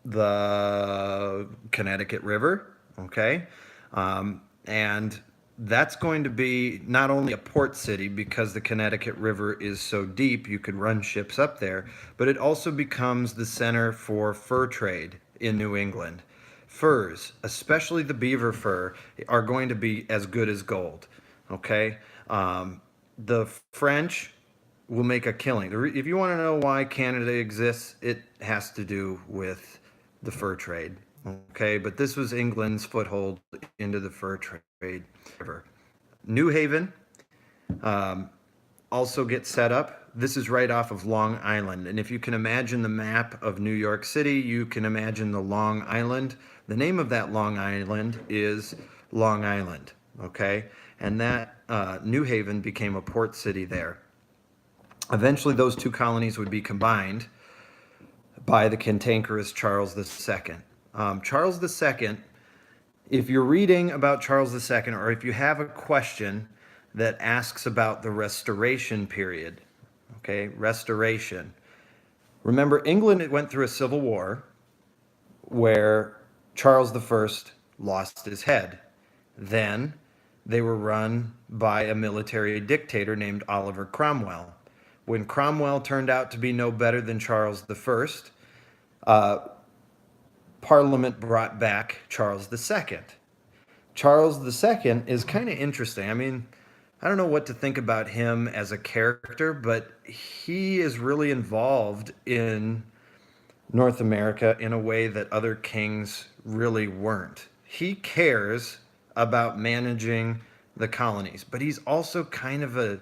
the Connecticut River. Okay? And that's going to be not only a port city because the Connecticut River is so deep, you could run ships up there, but it also becomes the center for fur trade in New England. Furs, especially the beaver fur, are going to be as good as gold. Okay? The French will make a killing. If you want to know why Canada exists, it has to do with the fur trade. Okay, but this was England's foothold into the fur trade. New Haven also gets set up. This is right off of Long Island. And if you can imagine the map of New York City, you can imagine the Long Island. The name of that Long Island is Long Island. Okay, and that New Haven became a port city there. Eventually, those two colonies would be combined by the cantankerous Charles II. Charles II, if you're reading about Charles II, or if you have a question that asks about the Restoration period, okay, Restoration. Remember, England went through a civil war where Charles I lost his head. Then they were run by a military dictator named Oliver Cromwell. When Cromwell turned out to be no better than Charles I, Parliament brought back Charles II. Charles II is kind of interesting. I mean, I don't know what to think about him as a character, but he is really involved in North America in a way that other kings really weren't. He cares about managing the colonies, but he's also kind of a,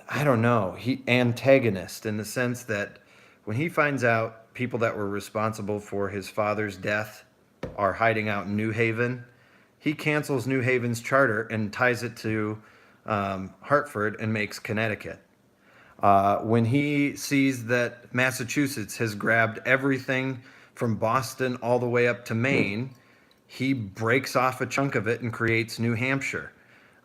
I don't know, he antagonist in the sense that when he finds out people that were responsible for his father's death are hiding out in New Haven, he cancels New Haven's charter and ties it to Hartford and makes Connecticut. When he sees that Massachusetts has grabbed everything from Boston all the way up to Maine, he breaks off a chunk of it and creates New Hampshire.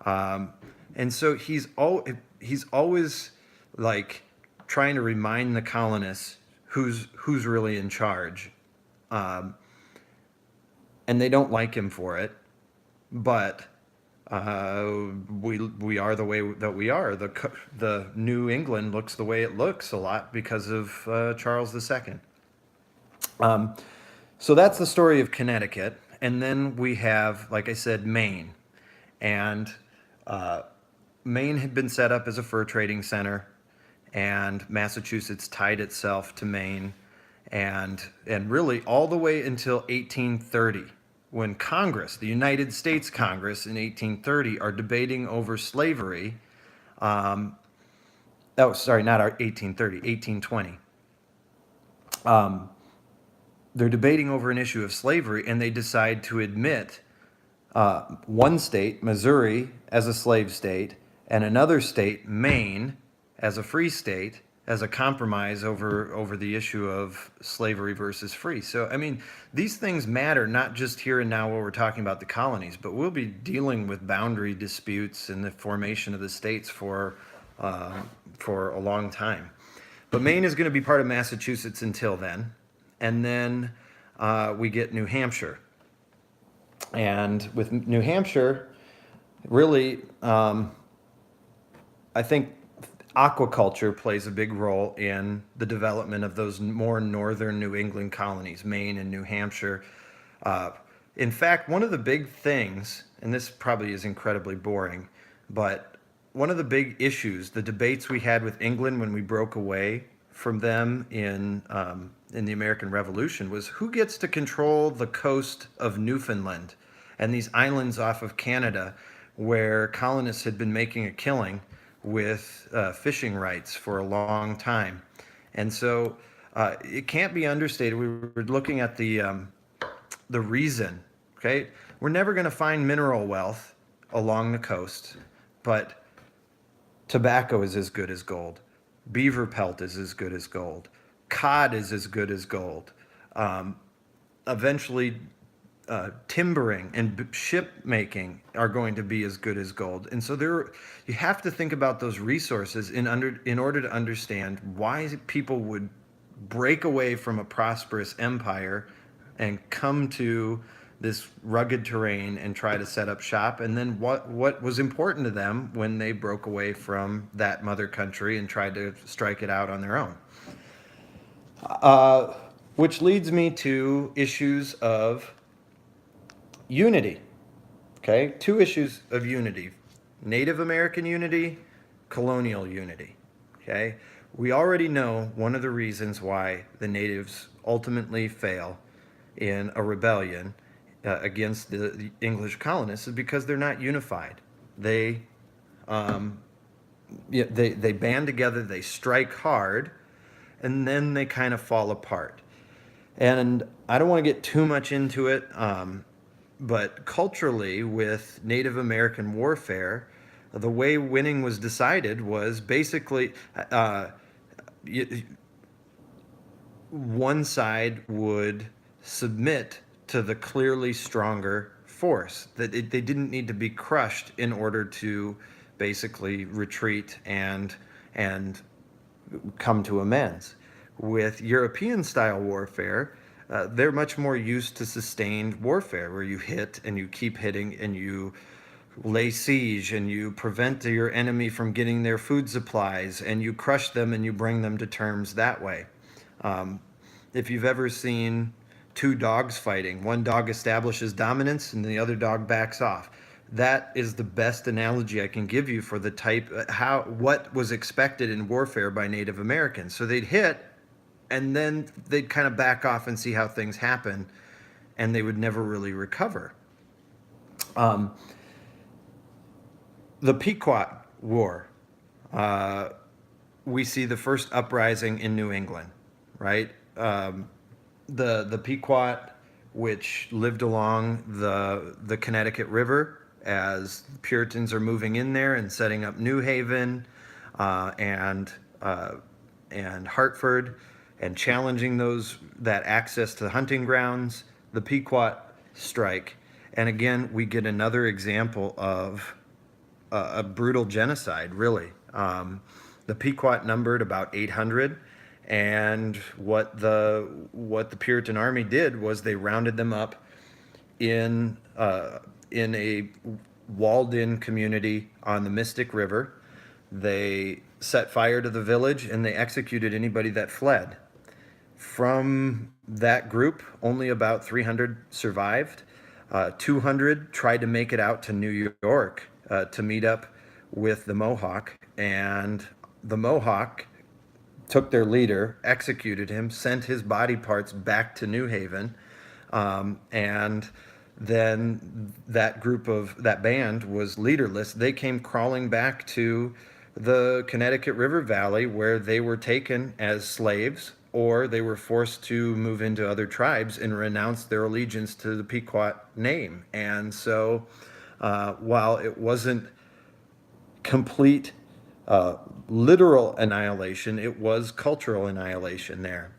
And so he's always like trying to remind the colonists who's really in charge. And they don't like him for it, but we are the way that we are. The New England looks the way it looks a lot because of Charles II. So that's the story of Connecticut, and then we have, like I said, Maine, and Maine had been set up as a fur trading center, and Massachusetts tied itself to Maine, and really all the way until 1830. When Congress, the United States Congress in 1830, are debating over slavery, Oh, sorry, not our 1830, 1820. They're debating over an issue of slavery, and they decide to admit one state, Missouri, as a slave state, and another state, Maine, as a free state, as a compromise over the issue of slavery versus free. So, I mean, these things matter not just here and now when we're talking about the colonies, but we'll be dealing with boundary disputes and the formation of the states for a long time. But Maine is going to be part of Massachusetts until then, and then we get New Hampshire. And with New Hampshire, really, I think aquaculture plays a big role in the development of those more northern New England colonies, Maine and New Hampshire. Uh, in fact, one of the big things, and this probably is incredibly boring, but one of the big issues, the debates we had with England when we broke away from them in the American Revolution, was who gets to control the coast of Newfoundland and these islands off of Canada where colonists had been making a killing with fishing rights for a long time. And so it can't be understated. We were looking at the reason, okay? We're never going to find mineral wealth along the coast, but tobacco is as good as gold. Beaver pelt is as good as gold. Cod is as good as gold. Eventually, timbering and ship making are going to be as good as gold. And so you have to think about those resources in order to understand why people would break away from a prosperous empire and come to this rugged terrain and try to set up shop, and then what was important to them when they broke away from that mother country and tried to strike it out on their own. Which leads me to issues of unity. Okay, two issues of unity: Native American unity, colonial unity. Okay, we already know one of the reasons why the natives ultimately fail in a rebellion against the English colonists is because they're not unified. They they band together, they strike hard, and then they kind of fall apart. And I don't want to get too much into it, but culturally, with Native American warfare, the way winning was decided was basically one side would submit to the clearly stronger force. That they didn't need to be crushed in order to basically retreat and come to amends. With European style warfare, they're much more used to sustained warfare where you hit and you keep hitting and you lay siege and you prevent your enemy from getting their food supplies and you crush them and you bring them to terms that way. If you've ever seen two dogs fighting, one dog establishes dominance and the other dog backs off. That is the best analogy I can give you for the type, what was expected in warfare by Native Americans. So they'd hit, and then they'd kind of back off and see how things happen, and they would never really recover. The Pequot War, we see the first uprising in New England, right? The Pequot, which lived along the Connecticut River as Puritans are moving in there and setting up New Haven and Hartford and challenging that access to the hunting grounds. The Pequot strike, and again we get another example of a brutal genocide. Really, the Pequot numbered about 800. And what the Puritan army did was they rounded them up in a walled-in community on the Mystic River. They set fire to the village and they executed anybody that fled. From that group, only about 300 survived. 200 tried to make it out to New York to meet up with the Mohawk, and the Mohawk took their leader, executed him, sent his body parts back to New Haven, and then that band was leaderless. They came crawling back to the Connecticut River Valley, where they were taken as slaves or they were forced to move into other tribes and renounce their allegiance to the Pequot name. And so while it wasn't complete literal annihilation, it was cultural annihilation there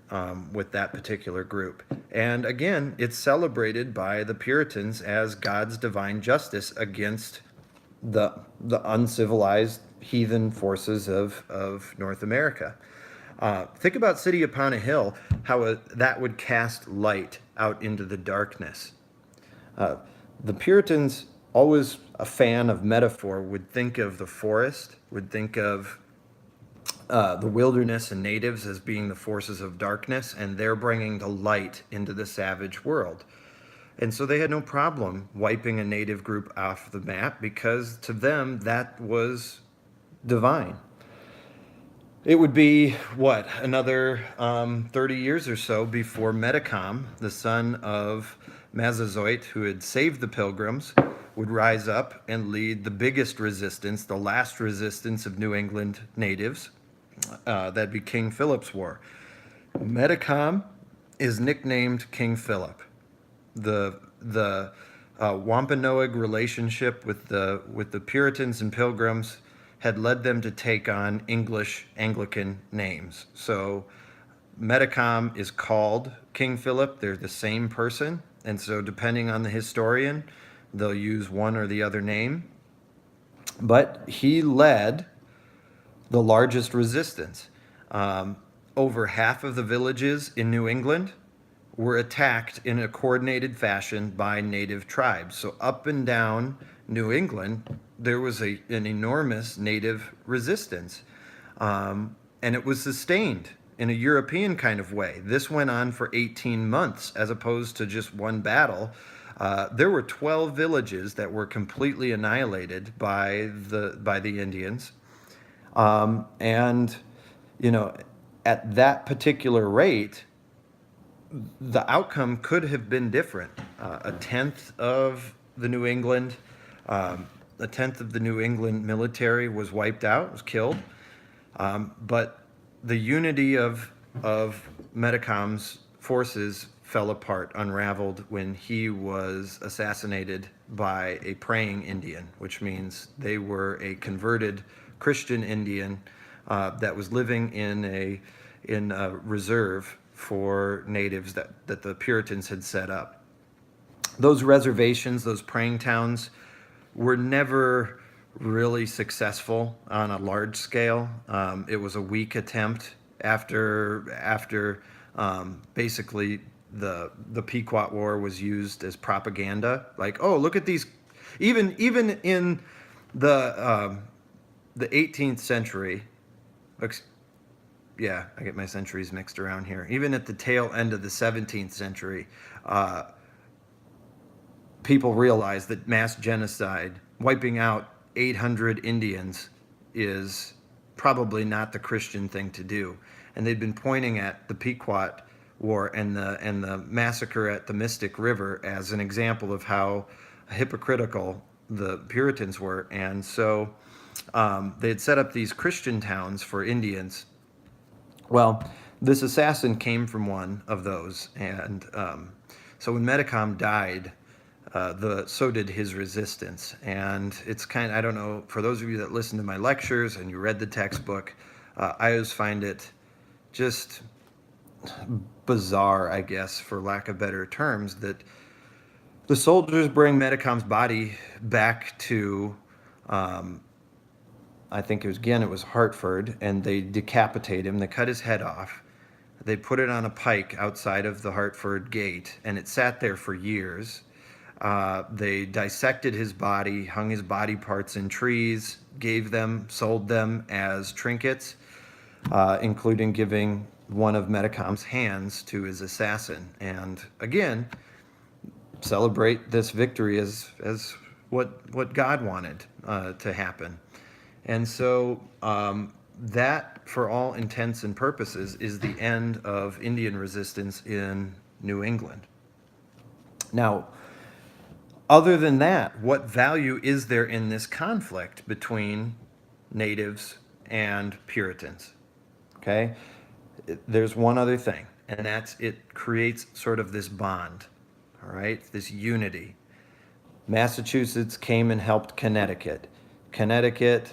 with that particular group. And again, it's celebrated by the Puritans as God's divine justice against the uncivilized heathen forces of North America. Think about City Upon a Hill, how that would cast light out into the darkness. The Puritans, always a fan of metaphor, would think of the forest, would think of the wilderness and natives as being the forces of darkness, and they're bringing the light into the savage world. And so they had no problem wiping a native group off the map because to them that was divine. It would be, what, another 30 years or so before Metacom, the son of Massasoit, who had saved the Pilgrims, would rise up and lead the biggest resistance, the last resistance of New England natives. That'd be King Philip's War. Metacom is nicknamed King Philip. The Wampanoag relationship with the Puritans and Pilgrims had led them to take on English Anglican names. So Metacom is called King Philip. They're the same person. And so depending on the historian, they'll use one or the other name. But he led the largest resistance. Over half of the villages in New England were attacked in a coordinated fashion by native tribes. So up and down New England, there was an enormous native resistance. And it was sustained in a European kind of way. This went on for 18 months as opposed to just one battle. There were 12 villages that were completely annihilated by the Indians. And, you know, at that particular rate, the outcome could have been different. A tenth of the New England military was wiped out, was killed. But the unity of Metacom's forces fell apart, unraveled when he was assassinated by a praying Indian, which means they were a converted Christian Indian that was living in a reserve for natives that the Puritans had set up. Those reservations, those praying towns, were never really successful on a large scale. It was a weak attempt after basically the Pequot War was used as propaganda. Like, oh, look at these, even in the 18th century. Yeah, I get my centuries mixed around here. Even at the tail end of the 17th century, people realized that mass genocide, wiping out 800 Indians, is probably not the Christian thing to do. And they'd been pointing at the Pequot War and the massacre at the Mystic River as an example of how hypocritical the Puritans were. And so they had set up these Christian towns for Indians. Well, this assassin came from one of those, and so when Metacom died, so did his resistance. And it's I don't know, for those of you that listen to my lectures and you read the textbook, I always find it just bizarre, I guess, for lack of better terms, that the soldiers bring Metacom's body back to I think it was Hartford, and they decapitate him. They cut his head off. They put it on a pike outside of the Hartford gate, and it sat there for years. They dissected his body, hung his body parts in trees, sold them as trinkets, including giving one of Metacom's hands to his assassin. And again, celebrate this victory as what God wanted to happen. And so that, for all intents and purposes, is the end of Indian resistance in New England. Now, other than that, what value is there in this conflict between natives and Puritans. Okay? There's one other thing, and that's it creates sort of this bond, all right? This unity. Massachusetts came and helped Connecticut. Connecticut,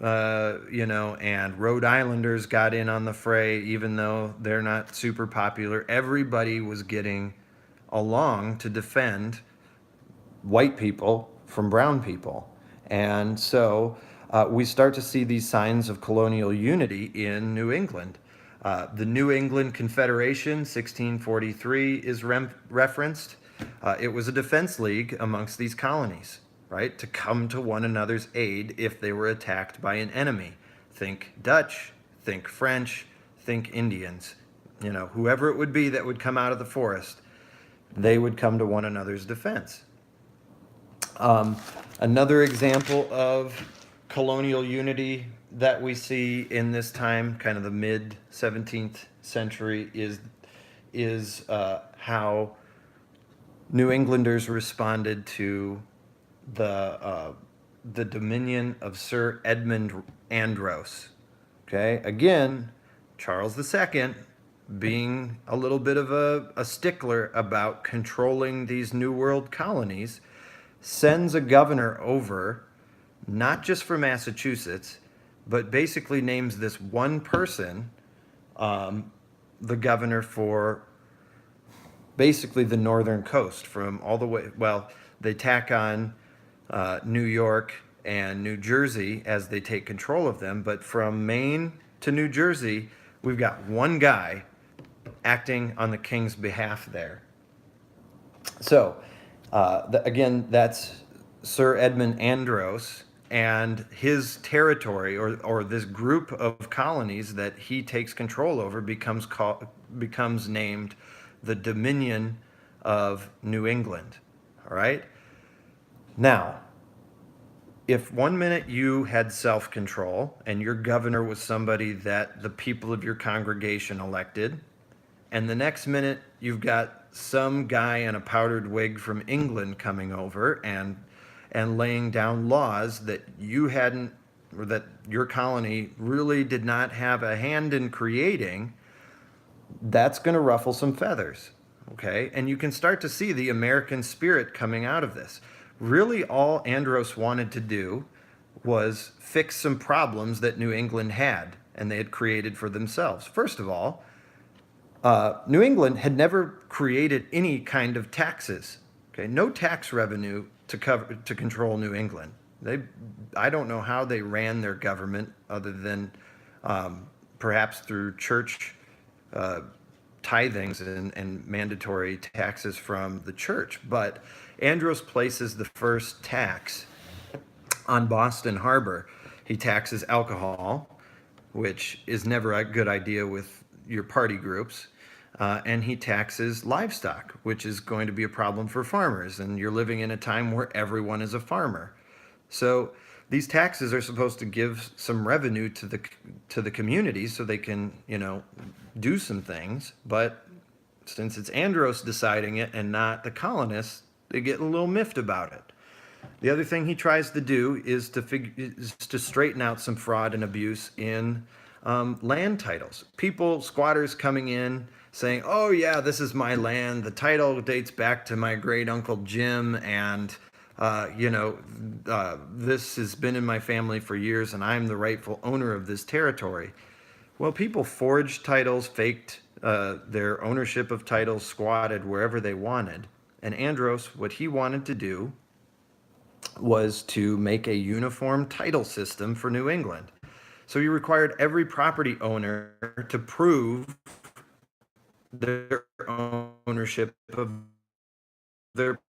and Rhode Islanders got in on the fray, even though they're not super popular. Everybody was getting along to defend white people from brown people. And so we start to see these signs of colonial unity in New England. The New England Confederation, 1643, is referenced. It was a defense league amongst these colonies, right, to come to one another's aid if they were attacked by an enemy. Think Dutch, think French, think Indians. Whoever it would be that would come out of the forest, they would come to one another's defense. Another example of colonial unity that we see in this time, kind of the mid 17th century, is how New Englanders responded to the dominion of Sir Edmund Andros. Okay, again, Charles II, being a little bit of a stickler about controlling these New World colonies, sends a governor over, not just for Massachusetts, but basically names this one person the governor for basically the northern coast, from all the way, well, they tack on New York and New Jersey as they take control of them, but from Maine to New Jersey, we've got one guy acting on the king's behalf there. So, again, that's Sir Edmund Andros, and his territory, or this group of colonies that he takes control over, becomes named the Dominion of New England. All right? Now, if one minute you had self-control and your governor was somebody that the people of your congregation elected, and the next minute you've got some guy in a powdered wig from England coming over and laying down laws that you hadn't, or that your colony really did not have a hand in creating, that's going to ruffle some feathers. Okay? And you can start to see the American spirit coming out of this. Really, all Andros wanted to do was fix some problems that New England had and they had created for themselves. First of all, New England had never created any kind of taxes. Okay, no tax revenue to control New England. I don't know how they ran their government other than perhaps through church tithings and mandatory taxes from the church. But Andros places the first tax on Boston Harbor. He taxes alcohol, which is never a good idea with your party groups. And he taxes livestock, which is going to be a problem for farmers. And you're living in a time where everyone is a farmer. So these taxes are supposed to give some revenue to the community so they can, do some things. But since it's Andros deciding it and not the colonists, they get a little miffed about it. The other thing he tries to do is to straighten out some fraud and abuse in land titles. Squatters coming in saying, "Oh yeah, this is my land. The title dates back to my great uncle Jim, and this has been in my family for years, and I'm the rightful owner of this territory." Well, people forged titles, faked their ownership of titles, squatted wherever they wanted. And Andros, what he wanted to do was to make a uniform title system for New England. So he required every property owner to prove their ownership of their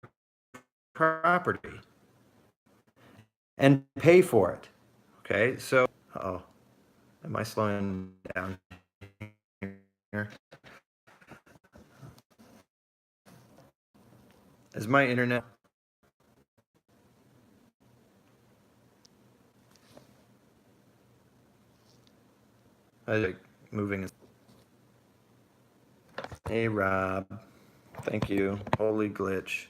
property and pay for it. Okay, so, am I slowing down here? Is my internet? Moving. Hey, Rob. Thank you. Holy glitch.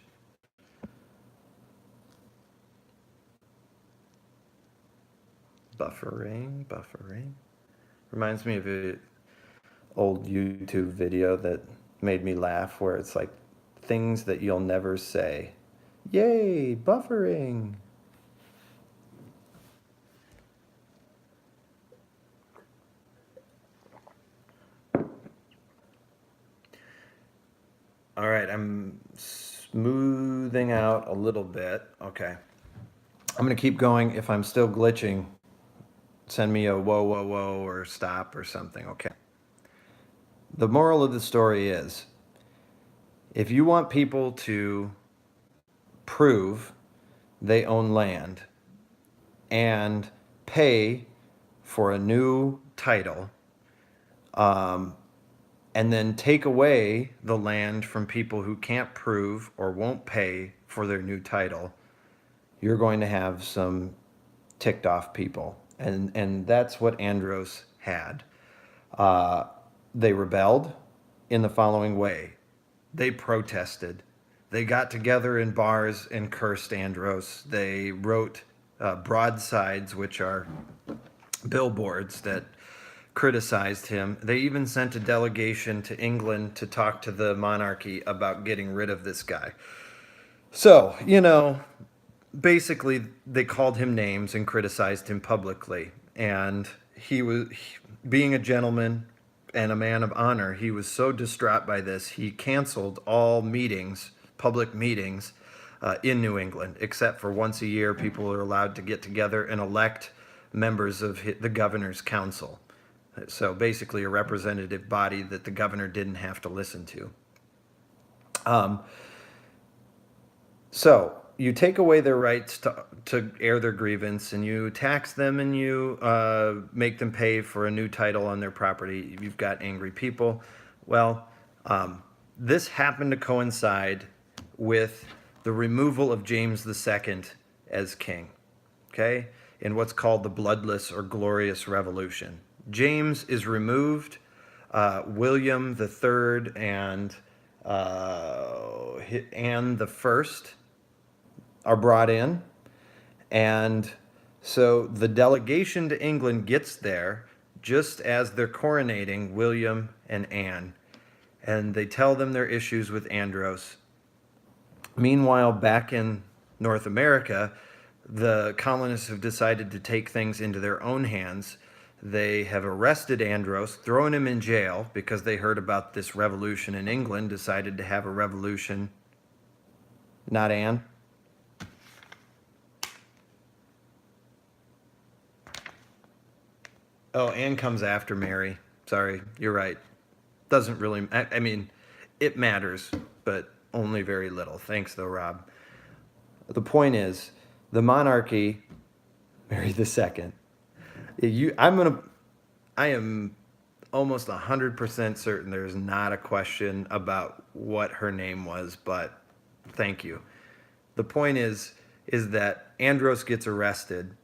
Buffering. Reminds me of an old YouTube video that made me laugh where it's like things that you'll never say. Yay, buffering. All right, I'm smoothing out a little bit. Okay. I'm going to keep going. If I'm still glitching, send me a whoa, whoa, whoa, or stop or something. Okay. The moral of the story is if you want people to prove they own land and pay for a new title, and then take away the land from people who can't prove or won't pay for their new title, you're going to have some ticked off people. And that's what Andros had. They rebelled in the following way. They protested. They got together in bars and cursed Andros. They wrote broadsides, which are billboards that criticized him. They even sent a delegation to England to talk to the monarchy about getting rid of this guy. So, basically they called him names and criticized him publicly. And being a gentleman and a man of honor, he was so distraught by this, he canceled all meetings, public meetings, in New England, except for once a year, people are allowed to get together and elect members of the governor's council. So basically, a representative body that the governor didn't have to listen to. So you take away their rights to air their grievance, and you tax them, and you make them pay for a new title on their property. You've got angry people. Well, this happened to coincide with the removal of James II as king, okay, in what's called the Bloodless or Glorious Revolution. James is removed. William III and Anne the First are brought in, and so the delegation to England gets there just as they're coronating William and Anne, and they tell them their issues with Andros. Meanwhile, back in North America, the colonists have decided to take things into their own hands. They have arrested Andros, thrown him in jail because they heard about this revolution in England, decided to have a revolution. Not Anne? Oh, Anne comes after Mary. Sorry, you're right. Doesn't really, I mean, it matters, but only very little. Thanks, though, Rob. The point is, the monarchy, Mary II, I am almost 100% certain there's not a question about what her name was, but thank you. The point is that Andros gets arrested.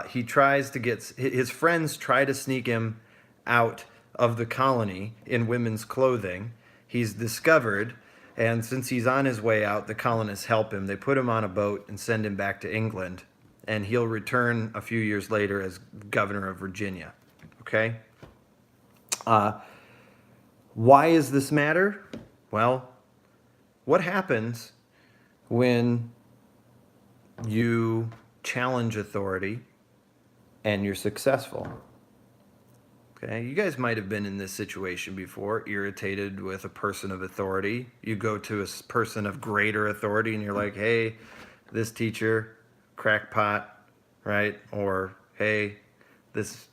He tries to his friends try to sneak him out of the colony in women's clothing. He's discovered, and since he's on his way out, the colonists help him. They put him on a boat and send him back to England, and he'll return a few years later as governor of Virginia. Okay? Why does this matter? Well, what happens when you challenge authority and you're successful? Okay, you guys might have been in this situation before, irritated with a person of authority. You go to a person of greater authority and you're like, hey, this teacher, crackpot, right? Or, hey, this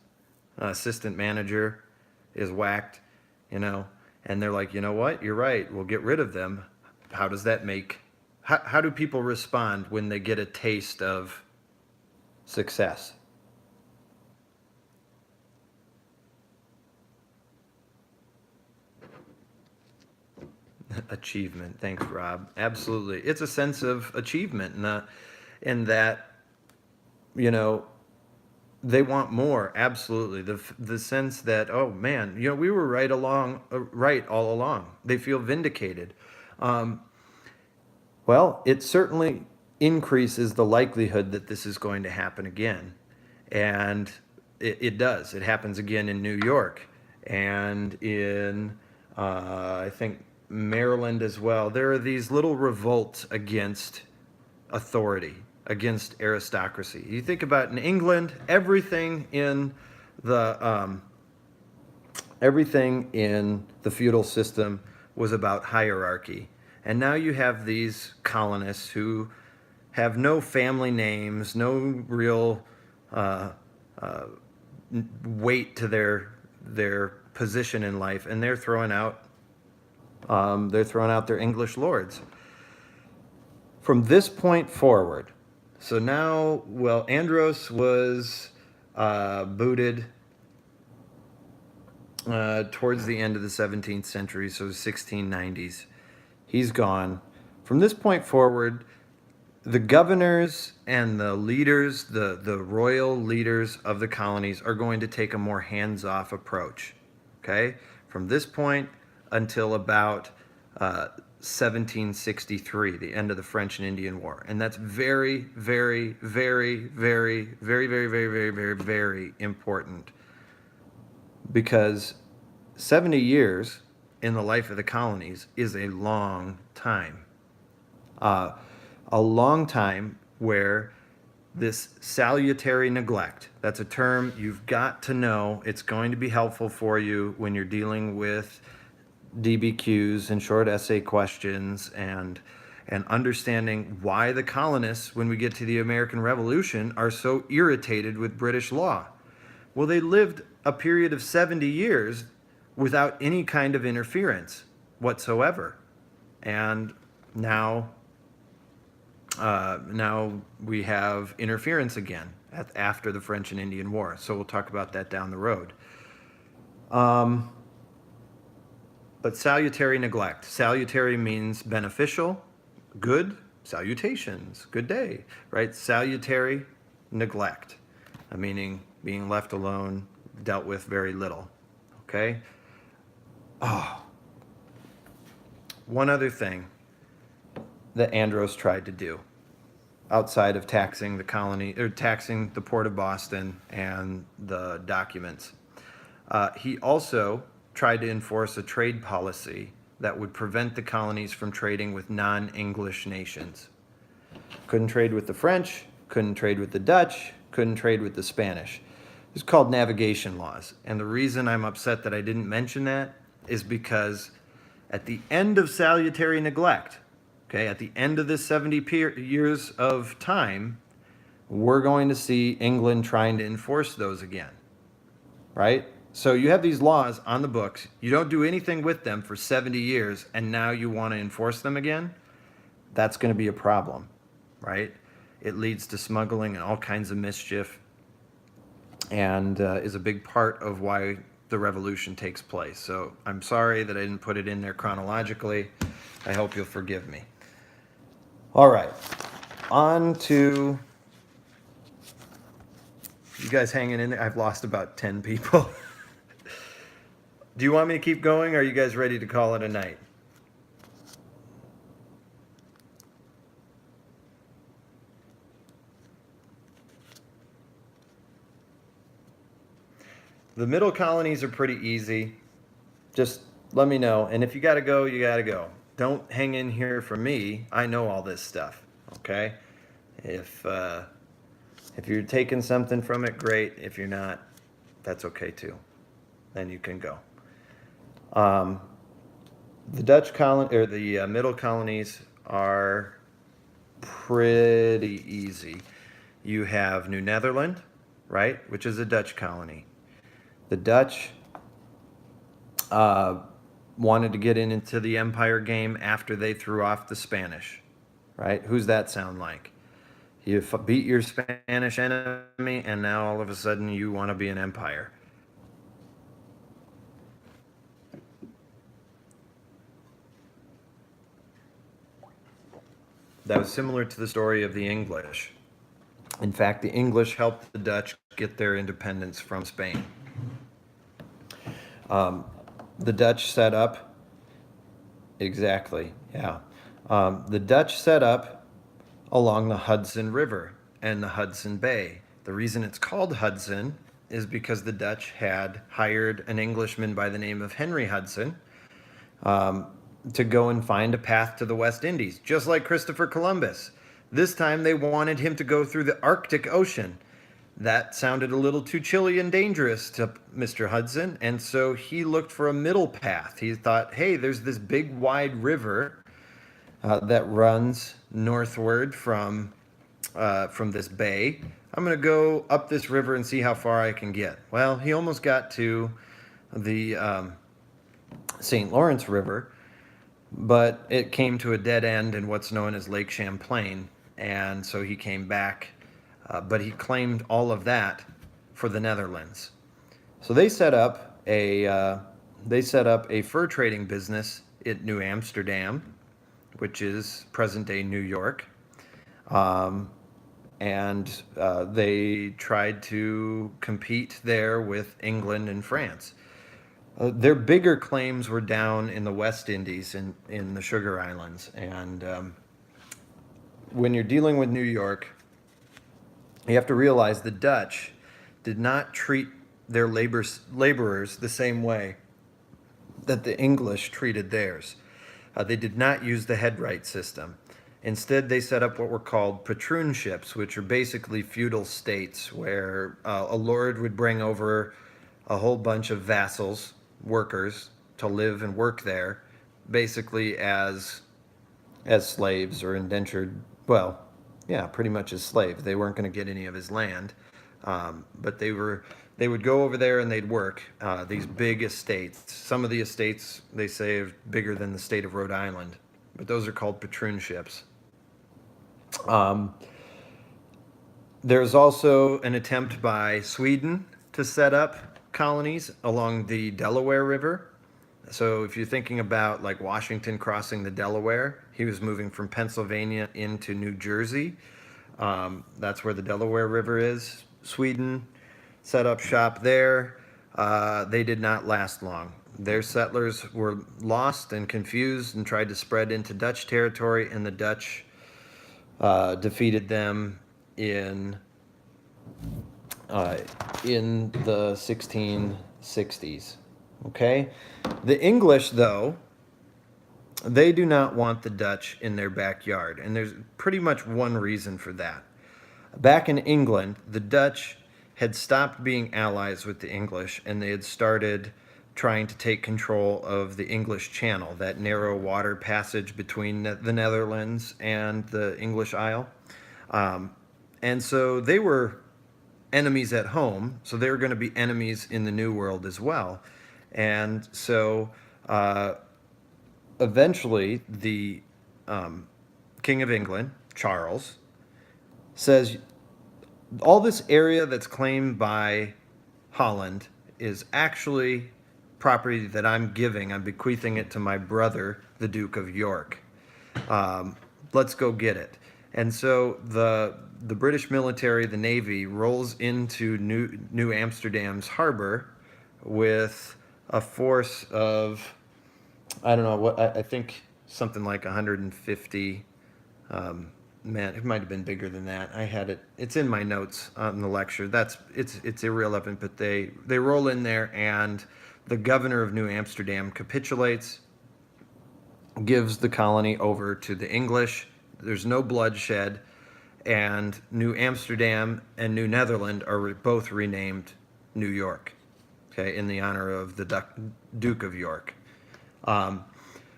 assistant manager is whacked, and they're like, you know what? You're right. We'll get rid of them. How does that how do people respond when they get a taste of success? Achievement. Thanks, Rob. Absolutely. It's a sense of achievement in that, they want more. Absolutely. The sense that, oh man, we were right all along. They feel vindicated. Well, it certainly increases the likelihood that this is going to happen again. And it does. It happens again in New York and in, I think, Maryland as well. There are these little revolts against authority, against aristocracy. You think about in England, the um, everything in the feudal system was about hierarchy. And now you have these colonists who have no family names, no real uh, uh, weight to their position in life, and they're throwing out their English lords. From this point forward, so now, well, Andros was booted towards the end of the 17th century, so 1690s. He's gone. From this point forward, the governors and the leaders, the royal leaders of the colonies are going to take a more hands-off approach, from this point until about 1763, the end of the French and Indian War. And that's very, very, very, very, very, very, very, very, very, very important, because 70 years in the life of the colonies is a long time. Uh, a long time where this salutary neglect, that's a term you've got to know. It's going to be helpful for you when you're dealing with DBQs and short essay questions, and understanding why the colonists, when we get to the American Revolution, are so irritated with British law. Well, they lived a period of 70 years without any kind of interference whatsoever. And now we have interference again after the French and Indian War. So we'll talk about that down the road. But salutary neglect. Salutary means beneficial, good, salutations, good day, right? Salutary neglect, meaning being left alone, dealt with very little, okay? Oh, one other thing that Andros tried to do outside of taxing the colony, or taxing the port of Boston and the documents. He also tried to enforce a trade policy that would prevent the colonies from trading with non-English nations. Couldn't trade with the French, couldn't trade with the Dutch, couldn't trade with the Spanish. It's called navigation laws. And the reason I'm upset that I didn't mention that is because at the end of salutary neglect, at the end of this 70 years of time, we're going to see England trying to enforce those again, right? So you have these laws on the books, you don't do anything with them for 70 years, and now you want to enforce them again? That's going to be a problem, right? It leads to smuggling and all kinds of mischief, and is a big part of why the revolution takes place. So I'm sorry that I didn't put it in there chronologically. I hope you'll forgive me. All right, on to, you guys hanging in there? I've lost about 10 people. Do you want me to keep going, or are you guys ready to call it a night? The middle colonies are pretty easy. Just let me know. And if you got to go, you got to go. Don't hang in here for me. I know all this stuff, okay? If you're taking something from it, great. If you're not, that's okay too. Then you can go. The Dutch colony, or the middle colonies, are pretty easy. You have New Netherland, right, which is a Dutch colony. The Dutch wanted to get into the empire game after they threw off the Spanish, right? Who's that sound like? You beat your Spanish enemy, and now all of a sudden you want to be an empire. That was similar to the story of the English. In fact, the English helped the Dutch get their independence from Spain. The Dutch set up, exactly, yeah. The Dutch set up along the Hudson River and the Hudson Bay The reason it's called Hudson is because the Dutch had hired an Englishman by the name of Henry Hudson to go and find a path to the West Indies, just like Christopher Columbus. This time they wanted him to go through the Arctic Ocean. That sounded a little too chilly and dangerous to Mr. Hudson, and so he looked for a middle path. He thought, hey, there's this big wide river that runs northward from this bay. I'm going to go up this river and see how far I can get. Well, he almost got to the St. Lawrence River, but it came to a dead end in what's known as Lake Champlain, and so he came back, but he claimed all of that for the Netherlands. So they set up a fur trading business in New Amsterdam, which is present-day New York. And they tried to compete there with England and France. Their bigger claims were down in the West Indies, in the Sugar Islands. And when you're dealing with New York, you have to realize the Dutch did not treat their laborers the same way that the English treated theirs. They did not use the headright system. Instead, they set up what were called patroonships, which are basically feudal states where a lord would bring over a whole bunch of vassals, workers, to live and work there, basically as slaves or indentured, well, yeah, pretty much as slaves. They weren't going to get any of his land, but they would go over there and they'd work these big estates. Some of the estates, they say, are bigger than the state of Rhode Island, but those are called patroonships. There's also an attempt by Sweden to set up colonies along the Delaware River. So if you're thinking about like Washington crossing the Delaware, he was moving from Pennsylvania into New Jersey. That's where the Delaware River is. Sweden set up shop there. They did not last long. Their settlers were lost and confused and tried to spread into Dutch territory, and the Dutch defeated them in the 1660s. Okay? The English, though, they do not want the Dutch in their backyard, and there's pretty much one reason for that. Back in England, the Dutch had stopped being allies with the English, and they had started trying to take control of the English Channel, that narrow water passage between the Netherlands and the English Isle. And so they were enemies at home, so they were going to be enemies in the New World as well. And so eventually the King of England, Charles, says, all this area that's claimed by Holland is actually property that I'm bequeathing it to my brother, the Duke of York. Let's go get it. And so the British military, the Navy, rolls into New Amsterdam's harbor with a force of, I don't know, what I think something like 150 men. It might have been bigger than that. I had it. It's in my notes on the lecture. It's irrelevant, but they roll in there, and the governor of New Amsterdam capitulates, gives the colony over to the English. There's no bloodshed, and New Amsterdam and New Netherland are both renamed New York, okay, in the honor of the Duke of York.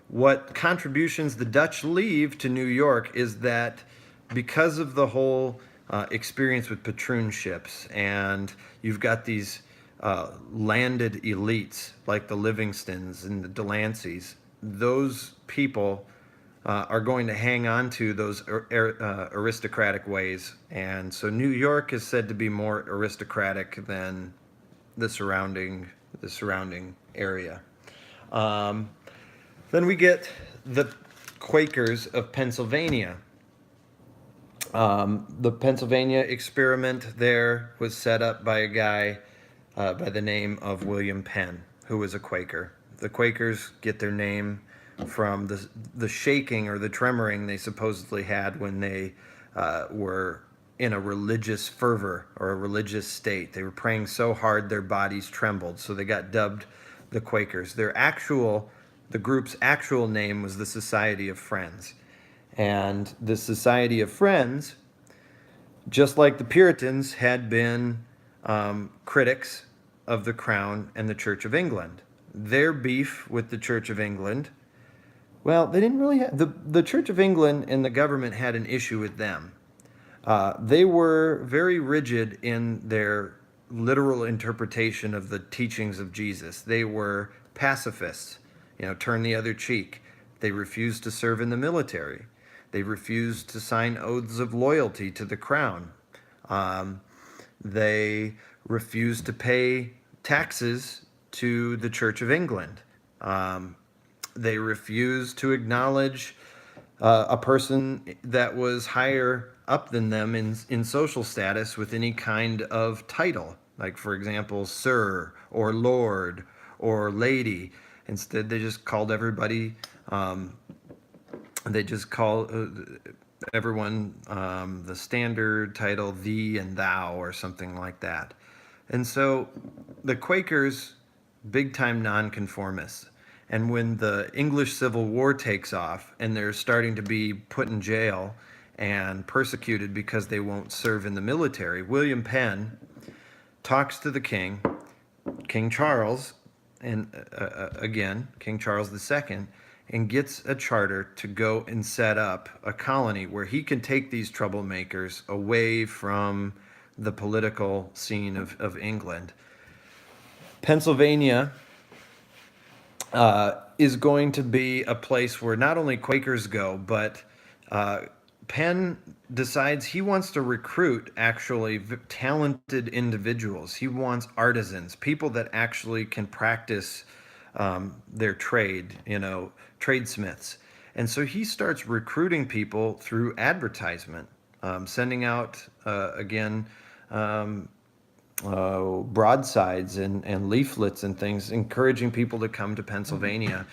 What contributions the Dutch leave to New York is that because of the whole experience with patroonships, and you've got these landed elites like the Livingstons and the Delanceys, those people are going to hang on to those aristocratic ways. And so New York is said to be more aristocratic than the surrounding area. Then we get the Quakers of Pennsylvania. The Pennsylvania experiment there was set up by a guy by the name of William Penn, who was a Quaker. The Quakers get their name from the shaking or the tremoring they supposedly had when they were in a religious fervor or a religious state. They were praying so hard their bodies trembled, so they got dubbed the Quakers. The group's actual name was the Society of Friends. And the Society of Friends, just like the Puritans, had been critics of the Crown and the Church of England. Their beef with the Church of England, well, they didn't really have, the Church of England and the government had an issue with them. They were very rigid in their literal interpretation of the teachings of Jesus. They were pacifists, turn the other cheek. They refused to serve in the military. They refused to sign oaths of loyalty to the crown. They refused to pay taxes to the Church of England. They refused to acknowledge a person that was higher up than them in social status with any kind of title, like, for example, sir or lord or lady. Instead, they just called everybody, they just call everyone the standard title, thee and thou, or something like that. And so the Quakers, big time nonconformists. And when the English Civil War takes off and they're starting to be put in jail and persecuted because they won't serve in the military, William Penn talks to the king, King Charles, and again, King Charles II, and gets a charter to go and set up a colony where he can take these troublemakers away from the political scene of England. Pennsylvania is going to be a place where not only Quakers go, but Penn decides he wants to recruit actually talented individuals. He wants artisans, people that actually can practice their trade, tradesmiths. And so he starts recruiting people through advertisement, sending out, again, broadsides and leaflets and things, encouraging people to come to Pennsylvania.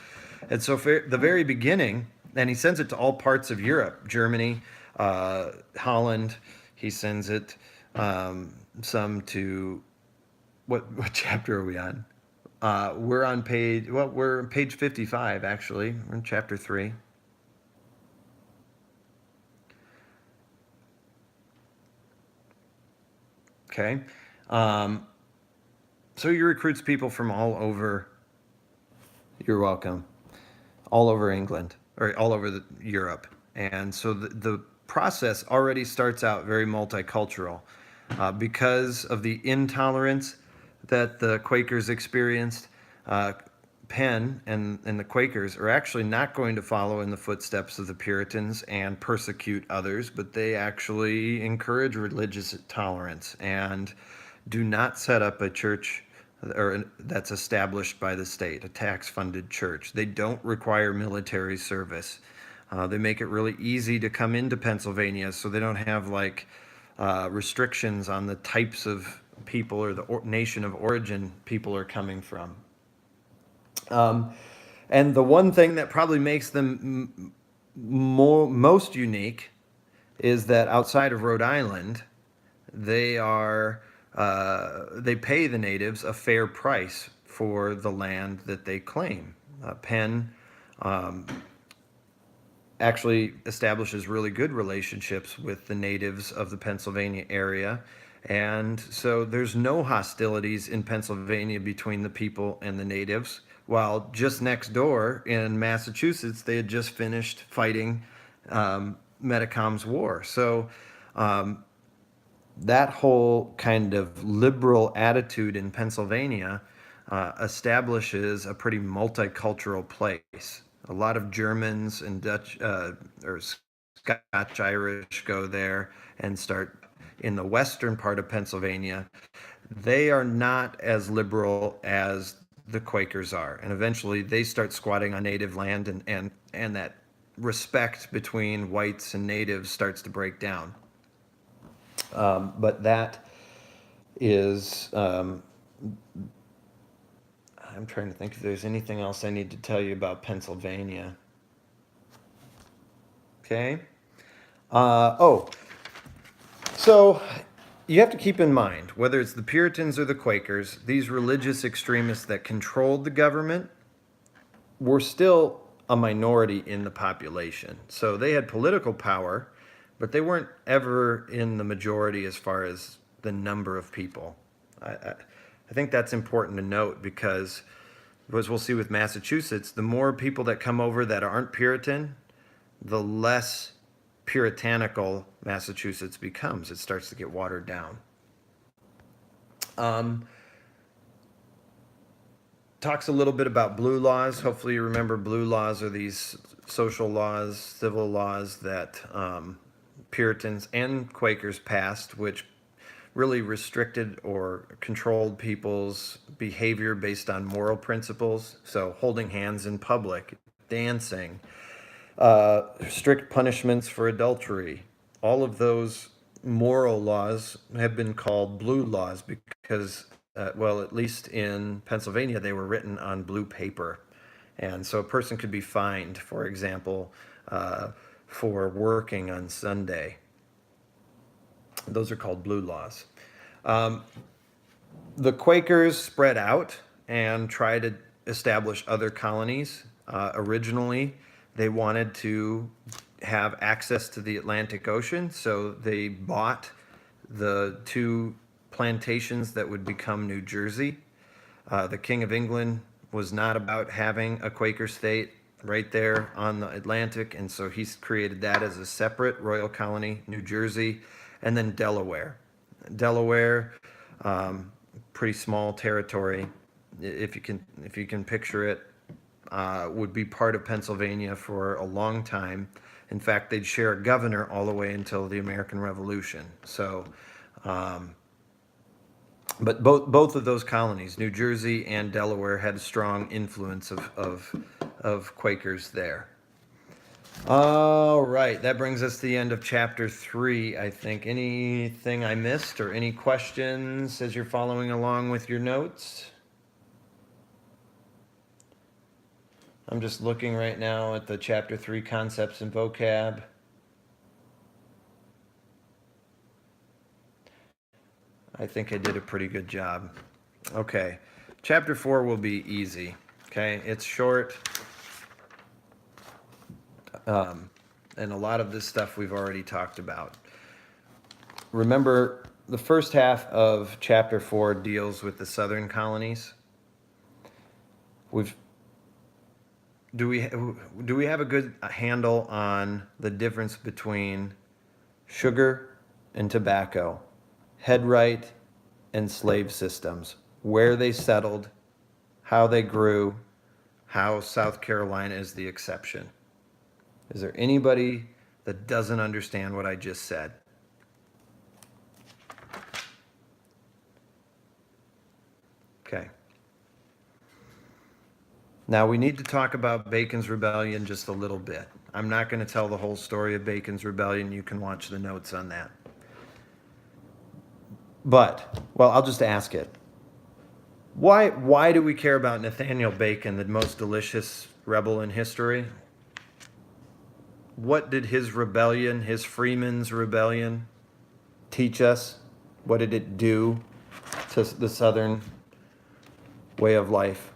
And so for the very beginning, and he sends it to all parts of Europe, Germany, Holland. He sends it some to, what chapter are we on? We're on page 55, actually. We're in chapter 3. Okay. So he recruits people from all over, you're welcome, all over England, or all over Europe. And so the process already starts out very multicultural because of the intolerance that the Quakers experienced. Penn and the Quakers are actually not going to follow in the footsteps of the Puritans and persecute others, but they actually encourage religious tolerance and do not set up a church that's established by the state, a tax-funded church. They don't require military service. They make it really easy to come into Pennsylvania, so they don't have restrictions on the types of people or the nation of origin people are coming from. And the one thing that probably makes them most unique is that outside of Rhode Island, they pay the natives a fair price for the land that they claim. Penn actually establishes really good relationships with the natives of the Pennsylvania area. And so there's no hostilities in Pennsylvania between the people and the natives, while just next door in Massachusetts, they had just finished fighting Metacom's war. So that whole kind of liberal attitude in Pennsylvania establishes a pretty multicultural place. A lot of Germans and Dutch or Scotch-Irish go there and start in the western part of Pennsylvania. They are not as liberal as the Quakers are, and eventually they start squatting on native land, and that respect between whites and natives starts to break down. But that is, I'm trying to think if there's anything else I need to tell you about Pennsylvania. Okay. So you have to keep in mind, whether it's the Puritans or the Quakers, these religious extremists that controlled the government were still a minority in the population. So they had political power, but they weren't ever in the majority as far as the number of people. I think that's important to note because, as we'll see with Massachusetts, the more people that come over that aren't Puritan, the less puritanical Massachusetts becomes. It starts to get watered down. Talks a little bit about blue laws. Hopefully you remember blue laws are these social laws, civil laws that Puritans and Quakers passed, which really restricted or controlled people's behavior based on moral principles. So holding hands in public, dancing, strict punishments for adultery. All of those moral laws have been called blue laws because, well, at least in Pennsylvania, they were written on blue paper. And so a person could be fined, for example, for working on Sunday. Those are called blue laws. The Quakers spread out and tried to establish other colonies. Originally, they wanted to have access to the Atlantic Ocean, so they bought the two plantations that would become New Jersey. The King of England was not about having a Quaker state right there on the Atlantic, and so he's created that as a separate royal colony, New Jersey, and then Delaware. Delaware, pretty small territory, if you can picture it, would be part of Pennsylvania for a long time. In fact, they'd share a governor all the way until the American Revolution. So, but both of those colonies, New Jersey and Delaware, had a strong influence of Quakers there. All right, that brings us to the end of chapter 3, I think. Anything I missed or any questions as you're following along with your notes? I'm just looking right now at the chapter 3 concepts and vocab. I think I did a pretty good job. Okay, chapter 4 will be easy. Okay, it's short. And a lot of this stuff we've already talked about. Remember, the first half of chapter 4 deals with the southern colonies. Do we have a good handle on the difference between sugar and tobacco, headright and slave systems, where they settled, how they grew, how South Carolina is the exception? Is there anybody that doesn't understand what I just said? Okay. Now we need to talk about Bacon's Rebellion just a little bit. I'm not going to tell the whole story of Bacon's Rebellion. You can watch the notes on that. But, well, I'll just ask it. Why do we care about Nathaniel Bacon, the most delicious rebel in history? What did his rebellion, his Freeman's Rebellion, teach us? What did it do to the Southern way of life?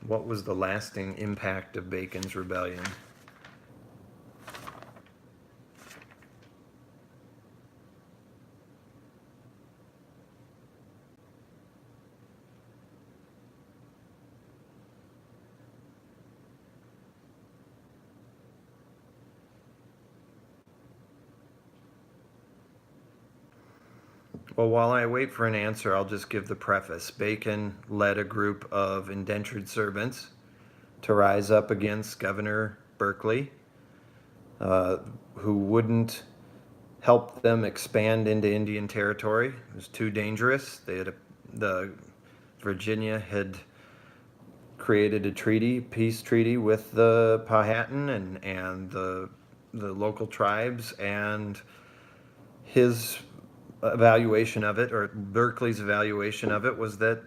What was the lasting impact of Bacon's Rebellion? Well, while I wait for an answer, I'll just give the preface. Bacon led a group of indentured servants to rise up against Governor Berkeley, who wouldn't help them expand into Indian territory. It was too dangerous. Virginia had created a peace treaty with the Powhatan and the local tribes, and his evaluation of it, or Berkeley's evaluation of it, was that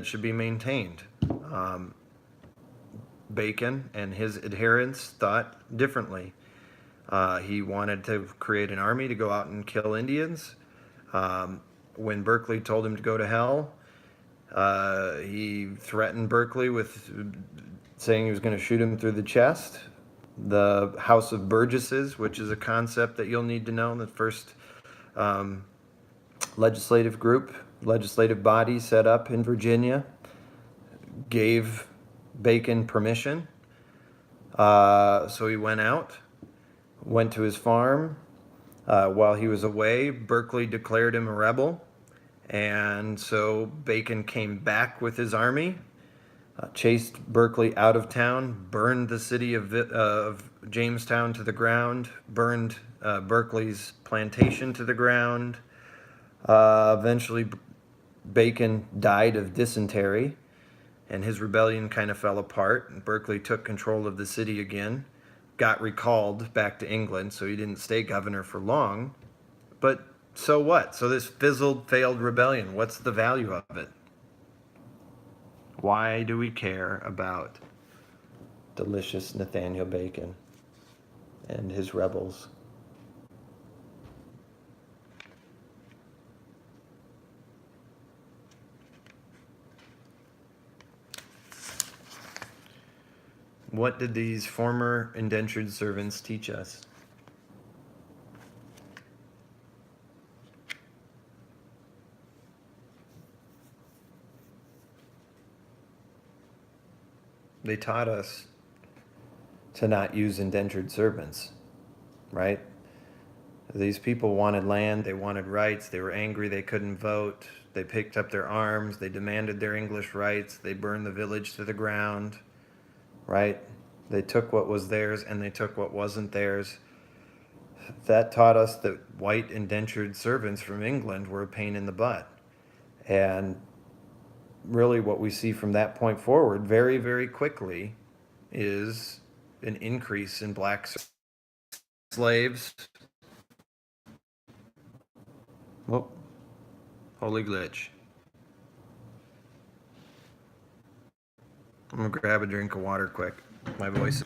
should be maintained. Um, Bacon and his adherents thought differently. He wanted to create an army to go out and kill Indians. When Berkeley told him to go to hell, he threatened Berkeley with saying he was going to shoot him through the chest. The House of Burgesses, which is a concept that you'll need to know, the first um, legislative body set up in Virginia, gave Bacon permission. So he went to his farm. While he was away, Berkeley declared him a rebel. And so Bacon came back with his army, chased Berkeley out of town, burned the city of Jamestown to the ground, burned Berkeley's plantation to the ground. Eventually, Bacon died of dysentery, and his rebellion kind of fell apart. And Berkeley took control of the city again, got recalled back to England, so he didn't stay governor for long. But so what? So this failed rebellion, what's the value of it? Why do we care about delicious Nathaniel Bacon and his rebels? What did these former indentured servants teach us? They taught us to not use indentured servants, right? These people wanted land, they wanted rights, they were angry they couldn't vote, they picked up their arms, they demanded their English rights, they burned the village to the ground, right? They took what was theirs and they took what wasn't theirs. That taught us that white indentured servants from England were a pain in the butt. And really what we see from that point forward very, very quickly is an increase in black slaves. Oh, holy glitch. I'm gonna grab a drink of water quick. My voice.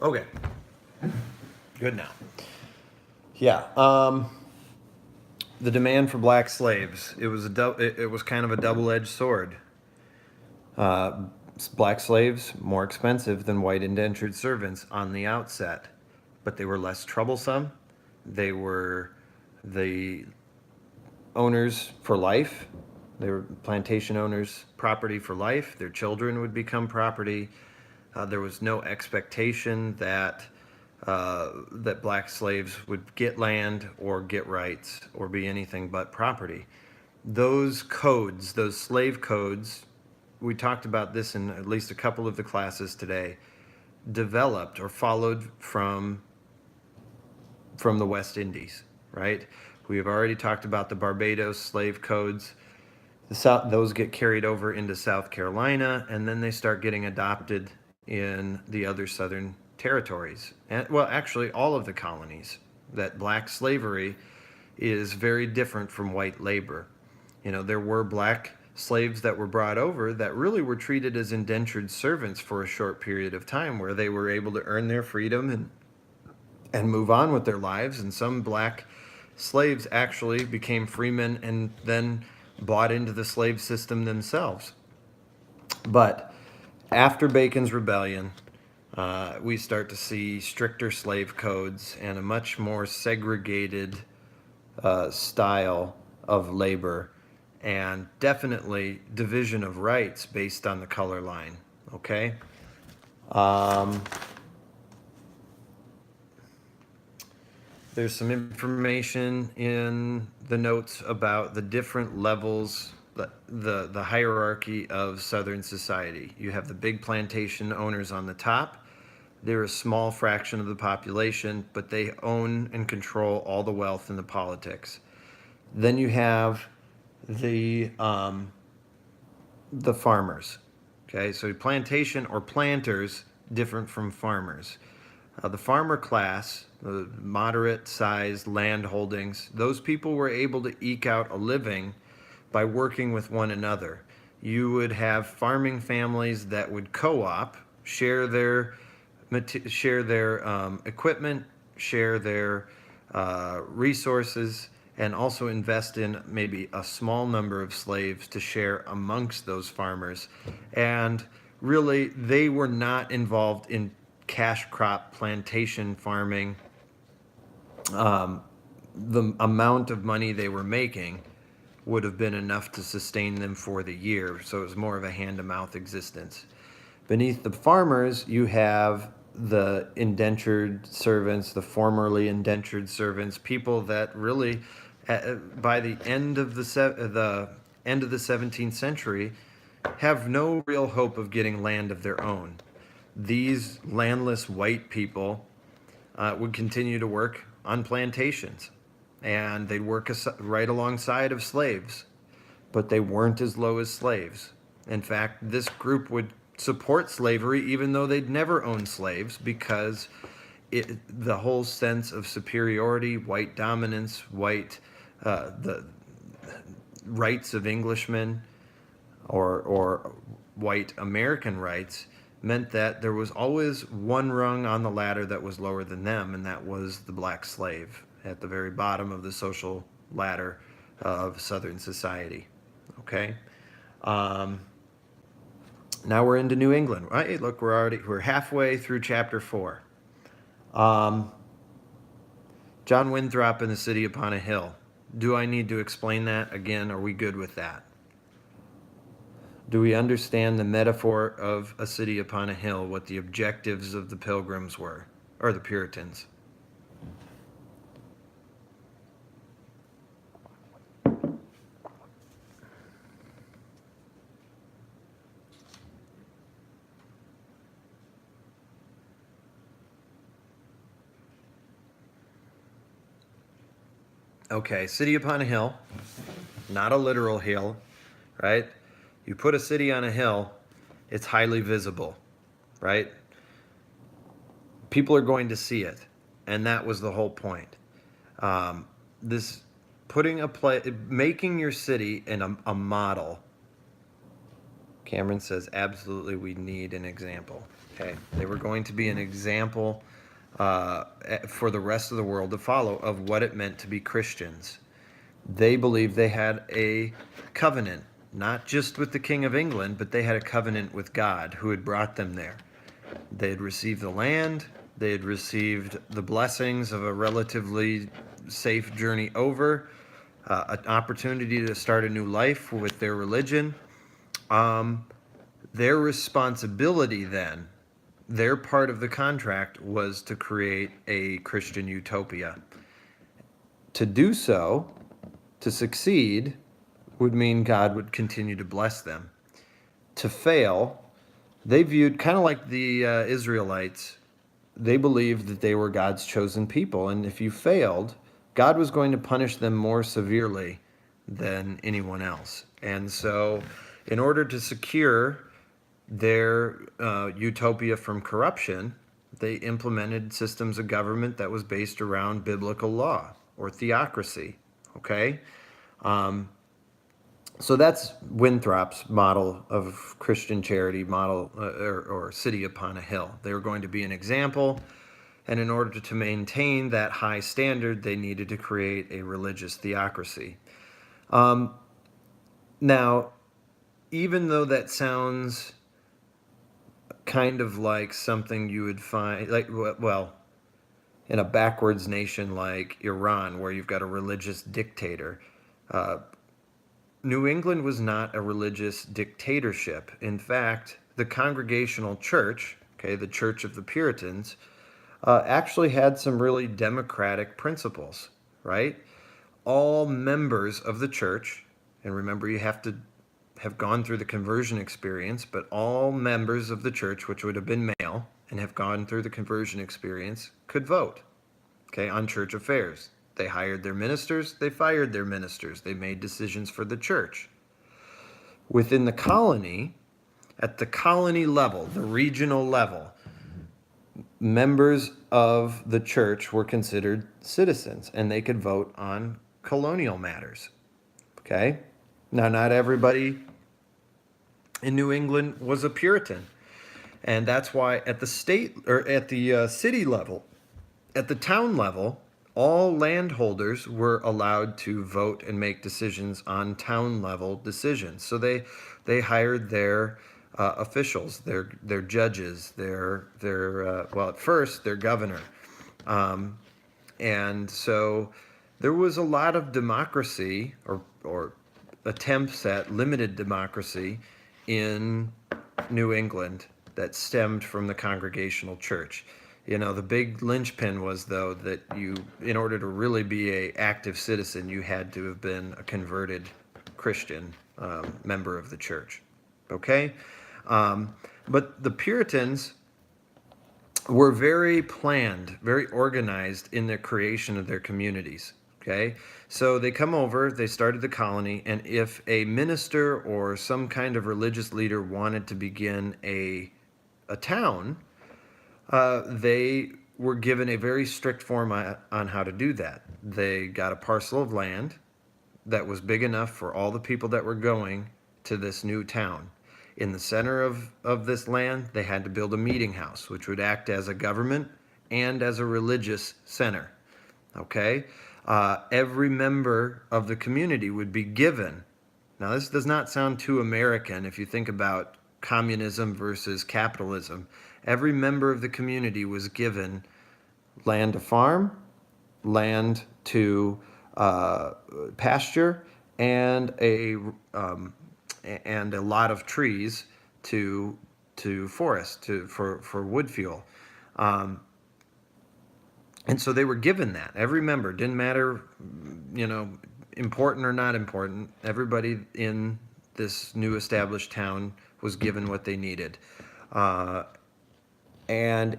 Okay. Good now. Yeah. The demand for black slaves. It was kind of a double-edged sword. Black slaves more expensive than white indentured servants on the outset, but they were less troublesome. They were the owners for life. They were plantation owners, property for life. Their children would become property. There was no expectation that that black slaves would get land or get rights or be anything but property. Those codes, those slave codes, we talked about this in at least a couple of the classes today, developed or followed from the West Indies, right? We have already talked about the Barbados slave codes. Those get carried over into South Carolina, and then they start getting adopted in the other southern territories. And, well, actually, all of the colonies. That black slavery is very different from white labor. You know, there were black slaves that were brought over that really were treated as indentured servants for a short period of time, where they were able to earn their freedom and move on with their lives. And some black slaves actually became freemen and then bought into the slave system themselves. But after Bacon's rebellion, we start to see stricter slave codes and a much more segregated style of labor, and definitely division of rights based on the color line. Okay. There's some information in the notes about the different levels the hierarchy of Southern society. You have the big plantation owners on the top. They're a small fraction of the population, but they own and control all the wealth and the politics. Then you have the farmers. Okay, so plantation or planters different from farmers. The farmer class, the moderate sized land holdings, those people were able to eke out a living by working with one another. You would have farming families that would co-op, share their equipment, share their resources, and also invest in maybe a small number of slaves to share amongst those farmers. And really, they were not involved in cash crop plantation farming. The amount of money they were making would have been enough to sustain them for the year, so it was more of a hand-to-mouth existence. Beneath the farmers, you have the indentured servants, the formerly indentured servants, people that really, by the end of the end of the 17th century, have no real hope of getting land of their own. These landless white people would continue to work on plantations, and they'd work right alongside of slaves, but they weren't as low as slaves. In fact, this group would support slavery even though they'd never owned slaves, because the whole sense of superiority, white dominance, the rights of Englishmen, or white American rights, meant that there was always one rung on the ladder that was lower than them, and that was the black slave at the very bottom of the social ladder of Southern society. Okay? Now we're into New England. Right? Look, we're halfway through chapter 4. John Winthrop in the City Upon a Hill. Do I need to explain that again? Are we good with that? Do we understand the metaphor of a city upon a hill, what the objectives of the Pilgrims were, or the Puritans? Okay, city upon a hill, not a literal hill, right? You put a city on a hill, it's highly visible, right? People are going to see it, and that was the whole point. This making your city in a model. Cameron says, absolutely, we need an example. Okay, they were going to be an example for the rest of the world to follow of what it meant to be Christians. They believed they had a covenant, not just with the King of England, but they had a covenant with God who had brought them there. They had received the land, they had received the blessings of a relatively safe journey over, an opportunity to start a new life with their religion. Their responsibility then, their part of the contract, was to create a Christian utopia. To do so, to succeed, would mean God would continue to bless them. To fail, they viewed, kind of like the Israelites, they believed that they were God's chosen people, and if you failed, God was going to punish them more severely than anyone else. And so, in order to secure their utopia from corruption, they implemented systems of government that was based around biblical law or theocracy. Okay? So that's Winthrop's model of Christian charity model, or city upon a hill. They were going to be an example, and in order to maintain that high standard, they needed to create a religious theocracy. Now, even though that sounds kind of like something you would find, like, well, in a backwards nation like Iran, where you've got a religious dictator, New England was not a religious dictatorship. In fact, the Congregational Church, okay, the Church of the Puritans, actually had some really democratic principles, right? All members of the church And remember, you have to have gone through the conversion experience, but all members of the church, which would have been male, and have gone through the conversion experience, could vote, okay, on church affairs. They hired their ministers, they fired their ministers, they made decisions for the church. Within the colony, at the colony level, the regional level, members of the church were considered citizens and they could vote on colonial matters. Okay? Now, not everybody in New England was a Puritan. And that's why at the state or at the city level, at the town level, all landholders were allowed to vote and make decisions on town level decisions. So they hired their officials, their judges, their well, at first their governor, and so there was a lot of democracy or attempts at limited democracy in New England that stemmed from the Congregational Church. You know, the big linchpin was, though, that you, in order to really be a active citizen, you had to have been a converted Christian member of the church. Okay? But the Puritans were very planned, very organized in the creation of their communities. Okay, so they come over, they started the colony, and if a minister or some kind of religious leader wanted to begin a town, they were given a very strict format on how to do that. They got a parcel of land that was big enough for all the people that were going to this new town. In the center of this land, they had to build a meeting house, which would act as a government and as a religious center. Okay? Every member of the community would be given. Now, this does not sound too American if you think about communism versus capitalism. Every member of the community was given land to farm, land to pasture, and a lot of trees to forest for wood fuel. And so they were given that. Every member, didn't matter, you know, important or not important. Everybody in this new established town was given what they needed. And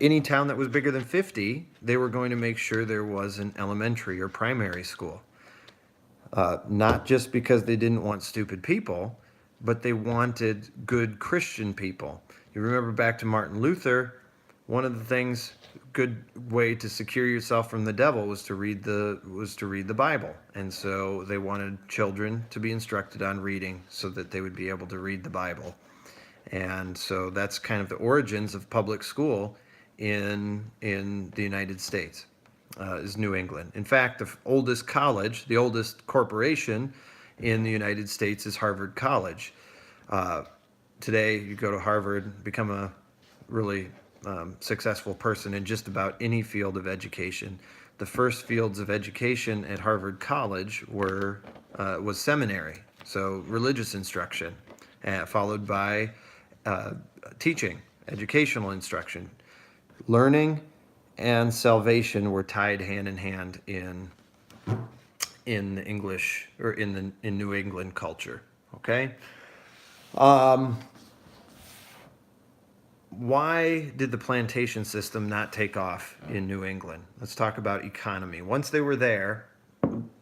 any town that was bigger than 50, they were going to make sure there was an elementary or primary school. Not just because they didn't want stupid people, but they wanted good Christian people. You remember back to Martin Luther, one of the things, good way to secure yourself from the devil was to read the Bible. And so they wanted children to be instructed on reading so that they would be able to read the Bible. And so that's kind of the origins of public school in the United States, is New England. In fact, the oldest college, the oldest corporation in the United States is Harvard College. Today, you go to Harvard, become a really successful person in just about any field of education. The first fields of education at Harvard College was seminary, so religious instruction, followed by teaching, educational instruction. Learning and salvation were tied hand in hand in English or in New England culture. Okay. Why did the plantation system not take off in New England? Let's talk about economy. Once they were there,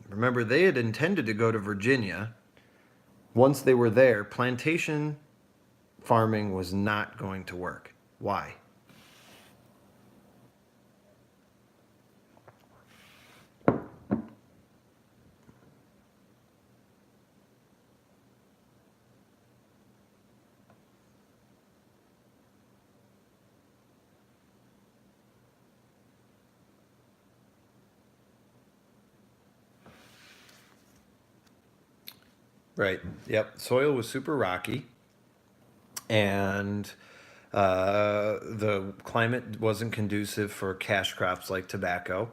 remember they had intended to go to Virginia. Once they were there, plantation farming was not going to work. Why? Right. Yep. Soil was super rocky, and the climate wasn't conducive for cash crops like tobacco.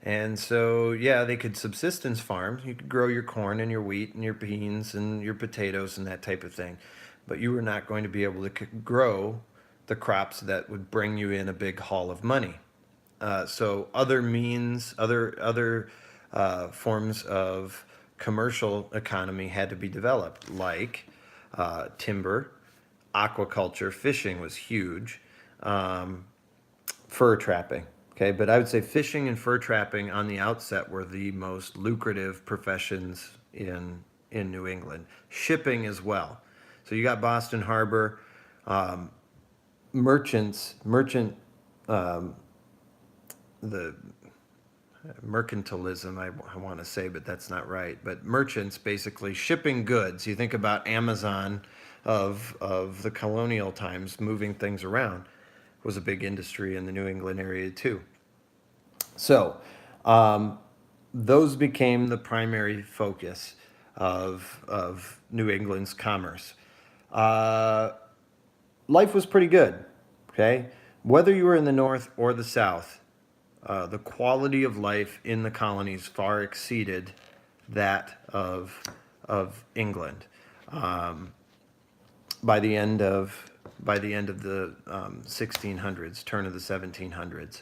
And so, yeah, they could subsistence farm. You could grow your corn and your wheat and your beans and your potatoes and that type of thing. But you were not going to be able to grow the crops that would bring you in a big haul of money. So other means, other forms of commercial economy had to be developed, like timber, aquaculture, fishing was huge, fur trapping. Okay, but I would say fishing and fur trapping on the outset were the most lucrative professions in New England. Shipping as well. So you got Boston Harbor, merchant, the mercantilism, I want to say, but that's not right. But merchants basically shipping goods. You think about Amazon of the colonial times, moving things around, was a big industry in the New England area too. So those became the primary focus of New England's commerce. Uh, Life was pretty good. Okay, whether you were in the North or the South, the quality of life in the colonies far exceeded that of England. Um, by the end of the 1600s, turn of the 1700s,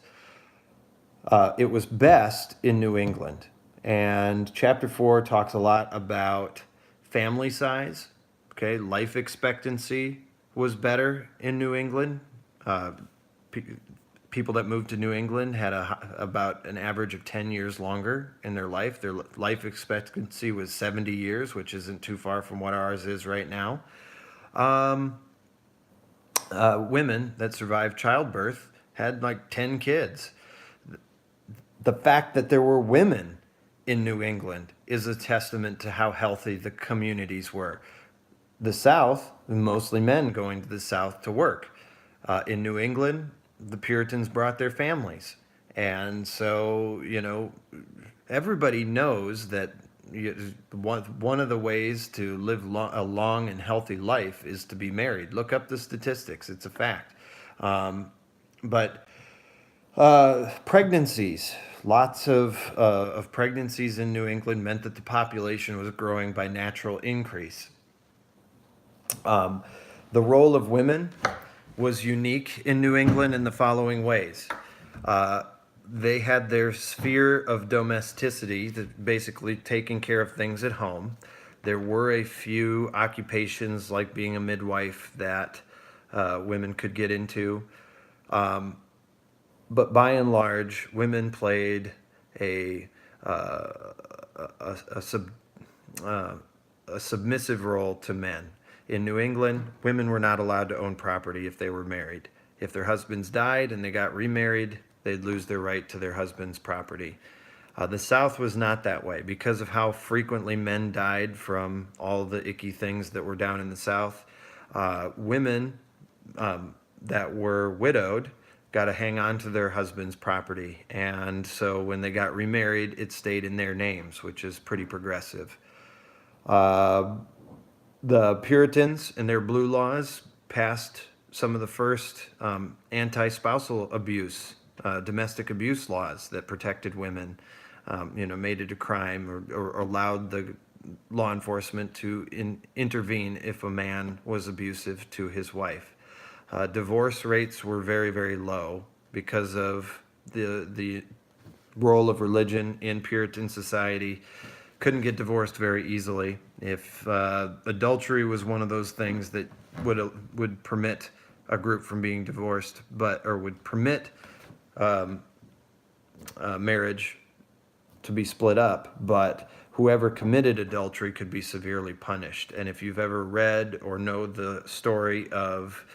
it was best in New England. And chapter 4 talks a lot about family size. Okay, life expectancy was better in New England. Uh, pe- People that moved to New England had about an average of 10 years longer in their life. Their life expectancy was 70 years, which isn't too far from what ours is right now. Um, Women that survived childbirth had like 10 kids. The fact that there were women in New England is a testament to how healthy the communities were. The South, mostly men going to the South to work. In New England, the Puritans brought their families. And so, everybody knows that one of the ways to live a long and healthy life is to be married. Look up the statistics, it's a fact. But pregnancies, lots of pregnancies in New England meant that the population was growing by natural increase. The role of women was unique in New England in the following ways. Uh, they had their sphere of domesticity, that basically taking care of things at home. There were a few occupations like being a midwife that women could get into. But by and large, women played a uh, a, sub, uh, a submissive role to men. In New England, women were not allowed to own property if they were married. If their husbands died and they got remarried, they'd lose their right to their husband's property. The South was not that way because of how frequently men died from all the icky things that were down in the South. Women that were widowed got to hang on to their husband's property. And so when they got remarried, it stayed in their names, which is pretty progressive. Uh, the Puritans and their blue laws passed some of the first anti-spousal abuse, domestic abuse laws that protected women, made it a crime or allowed the law enforcement to intervene if a man was abusive to his wife. Divorce rates were very, very low because of the role of religion in Puritan society. Couldn't get divorced very easily. If adultery was one of those things that would permit a group from being divorced, or would permit marriage to be split up, but whoever committed adultery could be severely punished. And if you've ever read or know the story of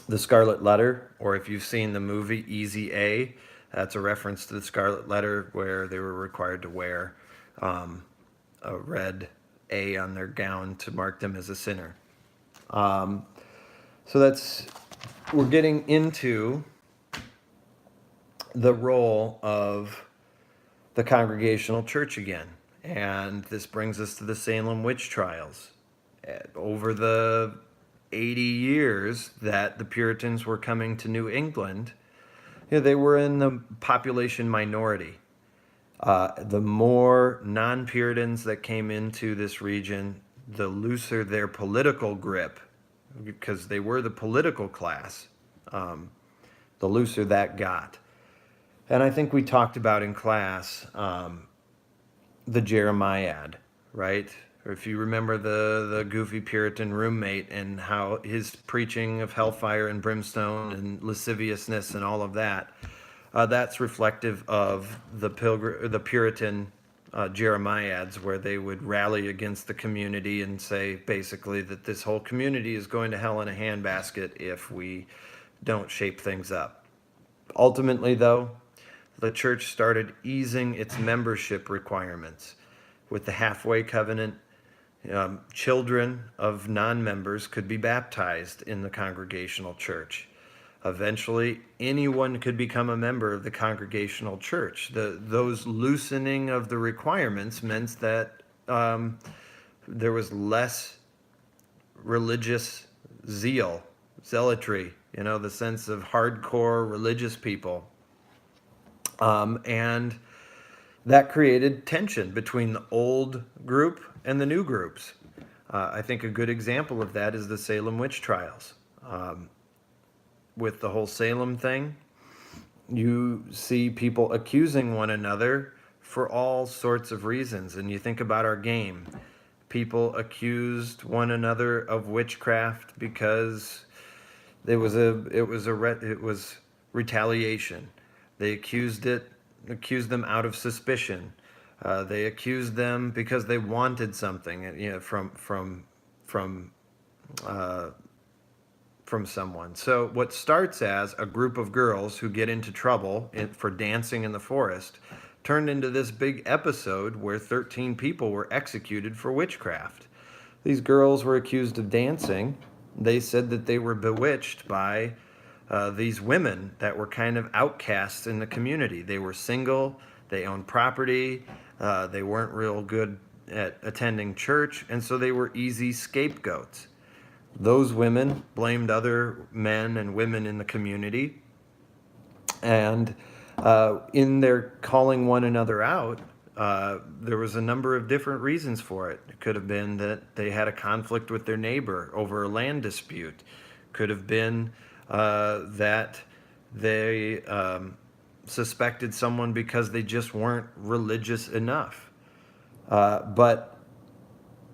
the Scarlet Letter, or if you've seen the movie Easy A, that's a reference to the Scarlet Letter where they were required to wear a red A on their gown to mark them as a sinner. So we're getting into the role of the Congregational Church again. And this brings us to the Salem witch trials. Over the 80 years that the Puritans were coming to New England, they were in the population minority. The more non-Puritans that came into this region, the looser their political grip, because they were the political class, the looser that got. And I think we talked about in class the Jeremiad, right? Or if you remember the goofy Puritan roommate and how his preaching of hellfire and brimstone and lasciviousness and all of that, that's reflective of the Puritan Jeremiads, where they would rally against the community and say basically that this whole community is going to hell in a handbasket if we don't shape things up. Ultimately, though, the church started easing its membership requirements. With the halfway covenant, children of non members could be baptized in the congregational church. Eventually, anyone could become a member of the congregational church. Those loosening of the requirements meant that there was less religious zealotry, the sense of hardcore religious people. And that created tension between the old group and the new groups. I think a good example of that is the Salem witch trials. With the whole Salem thing, you see people accusing one another for all sorts of reasons. And you think about our game. People accused one another of witchcraft because it was retaliation. They accused them out of suspicion. They accused them because they wanted something, from someone. So what starts as a group of girls who get into trouble for dancing in the forest turned into this big episode where 13 people were executed for witchcraft. These girls were accused of dancing. They said that they were bewitched by these women that were kind of outcasts in the community. They were single, they owned property, they weren't real good at attending church, and so they were easy scapegoats. Those women blamed other men and women in the community, and in their calling one another out, there was a number of different reasons for it. It could have been that they had a conflict with their neighbor over a land dispute. Could have been that they suspected someone because they just weren't religious enough. But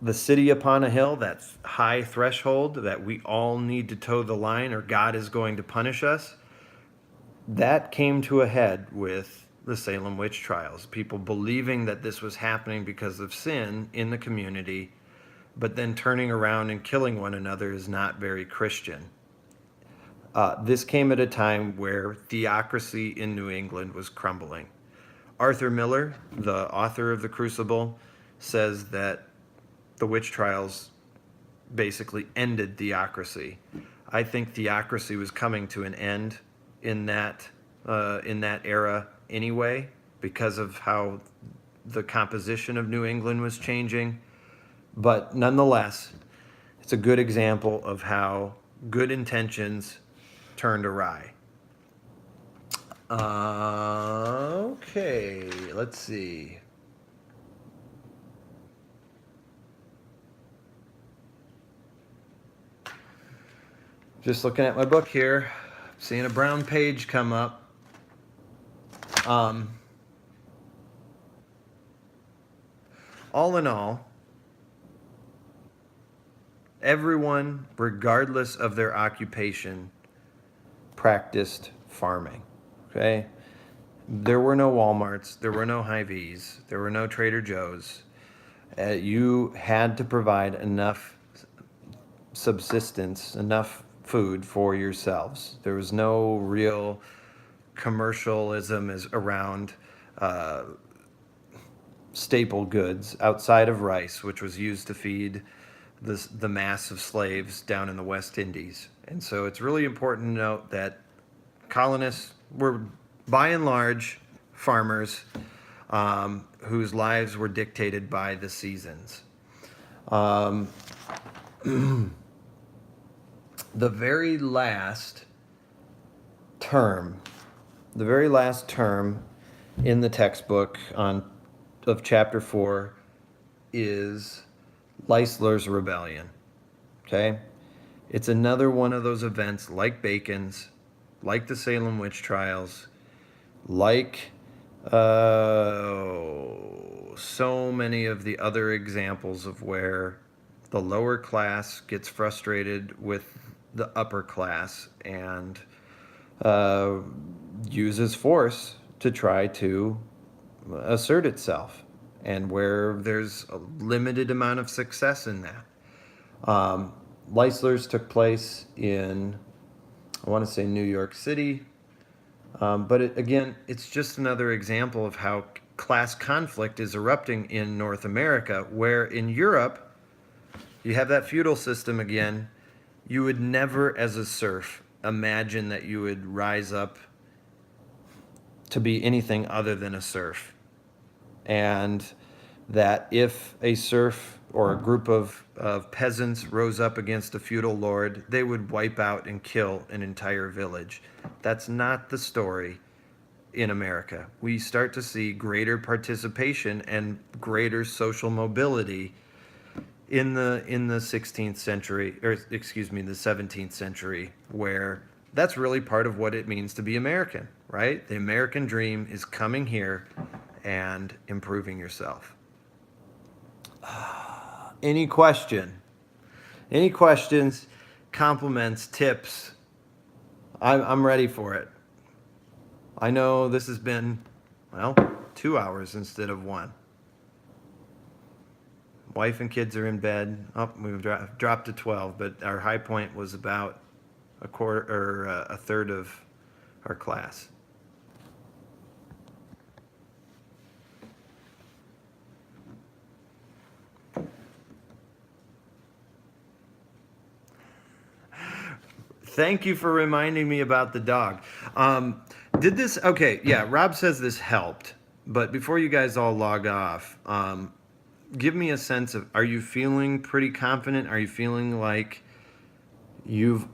the city upon a hill, that high threshold that we all need to toe the line or God is going to punish us, that came to a head with the Salem witch trials. People believing that this was happening because of sin in the community, but then turning around and killing one another is not very Christian. This came at a time where theocracy in New England was crumbling. Arthur Miller, the author of The Crucible, says that the witch trials basically ended theocracy. I think theocracy was coming to an end in that era anyway, because of how the composition of New England was changing. But nonetheless, it's a good example of how good intentions turned awry. Okay, let's see. Just looking at my book here, seeing a brown page come up. All in all, everyone, regardless of their occupation, practiced farming. Okay? There were no Walmarts, there were no Hy-Vees, there were no Trader Joe's. You had to provide enough subsistence, enough food for yourselves. There was no real commercialism around staple goods outside of rice, which was used to feed the mass of slaves down in the West Indies. And so it's really important to note that colonists were, by and large, farmers whose lives were dictated by the seasons. The very last term in the textbook of chapter 4 is Leisler's Rebellion. Okay? It's another one of those events like Bacon's, like the Salem witch trials, like So many of the other examples of where the lower class gets frustrated with the upper class and uh, uses force to try to assert itself, and where there's a limited amount of success in that. Leisler's took place in, I want to say, New York City. But again, it's just another example of how class conflict is erupting in North America, where in Europe, you have that feudal system again. You would never, as a serf, imagine that you would rise up to be anything other than a serf. And that if a serf or a group of peasants rose up against a feudal lord, they would wipe out and kill an entire village. That's not the story in America. We start to see greater participation and greater social mobility in the 16th century, or excuse me, the 17th century, where that's really part of what it means to be American, right? The American dream is coming here and improving yourself. Any question? Any questions, compliments, tips? I'm ready for it. I know this has been, well, 2 hours instead of one. Wife and kids are in bed. Oh, we've dropped to 12, but our high point was about a quarter or a third of our class. Thank you for reminding me about the dog. Did this? Okay, yeah. Rob says this helped, but before you guys all log off, give me a sense of: are you feeling pretty confident? Are you feeling like you've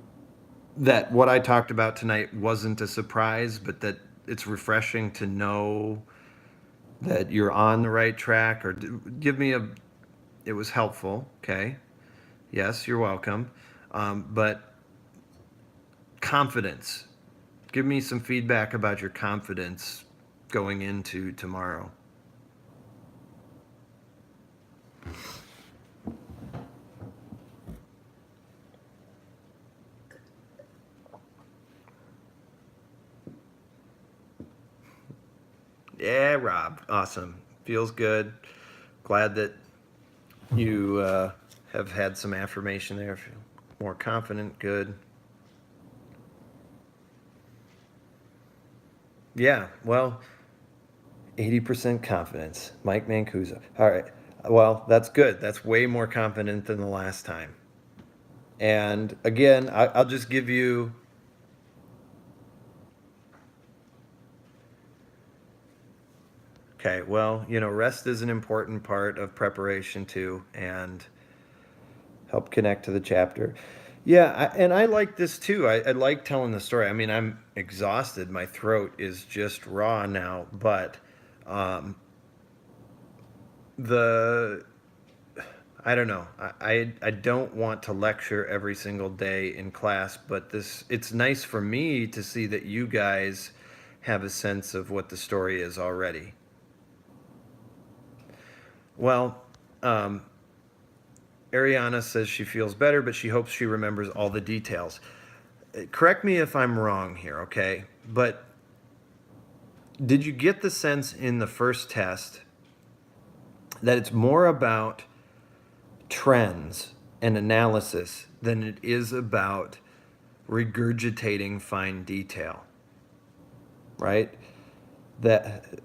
that what I talked about tonight wasn't a surprise, but that it's refreshing to know that you're on the right track? Or give me a. It was helpful. Okay. Yes, you're welcome. But confidence. Give me some feedback about your confidence going into tomorrow. Yeah, Rob. Awesome. Feels good. Glad that you have had some affirmation there. Feel more confident. Good. Yeah. Well, 80% confidence. Mike Mancuso. All right. Well, that's good. That's way more confident than the last time. And again, I'll just give you. Okay, well, rest is an important part of preparation too, and help connect to the chapter. Yeah, and I like this too. I like telling the story. I mean, I'm exhausted. My throat is just raw now, but um, the I don't know. I don't want to lecture every single day in class, but it's nice for me to see that you guys have a sense of what the story is already. Well, um, Ariana says she feels better, but she hopes she remembers all the details. Correct me if I'm wrong here, okay? But did you get the sense in the first test that it's more about trends and analysis than it is about regurgitating fine detail, right? That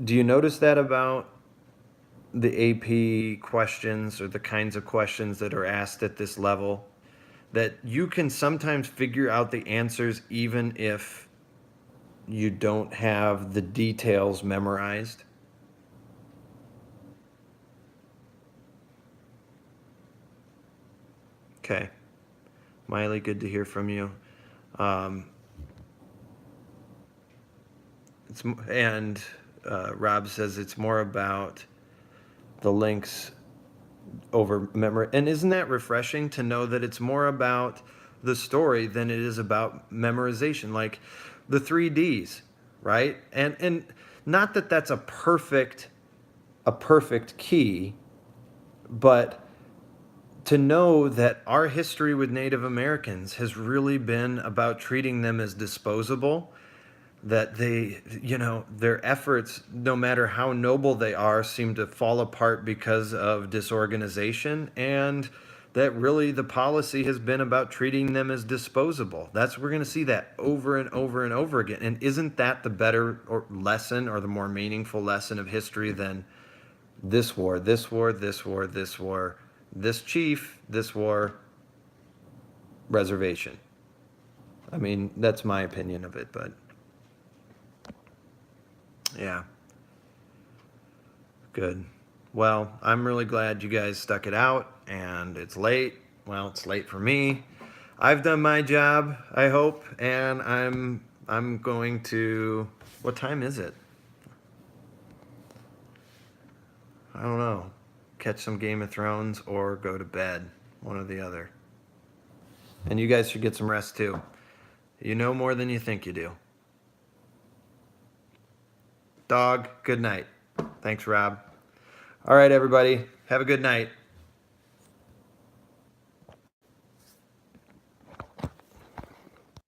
do you notice that about the AP questions or the kinds of questions that are asked at this level? That you can sometimes figure out the answers even if you don't have the details memorized. Okay. Miley, good to hear from you. Um, and Rob says it's more about the links over memory. And isn't that refreshing to know that it's more about the story than it is about memorization? Like the 3Ds, right? And Not that that's a perfect key, but to know that our history with Native Americans has really been about treating them as disposable, that they, their efforts, no matter how noble they are, seem to fall apart because of disorganization, and that really the policy has been about treating them as disposable. We're going to see that over and over and over again. And isn't that the better lesson, or the more meaningful lesson of history than this war, this war, this war, this war, this chief, this war, reservation? I mean, that's my opinion of it, but yeah. Good. Well, I'm really glad you guys stuck it out, and it's late. Well, it's late for me. I've done my job, I hope, and I'm going to, what time is it? I don't know. Catch some Game of Thrones or go to bed, one or the other. And you guys should get some rest too. You know more than you think you do. Dog, good night. Thanks, Rob. All right, everybody. Have a good night.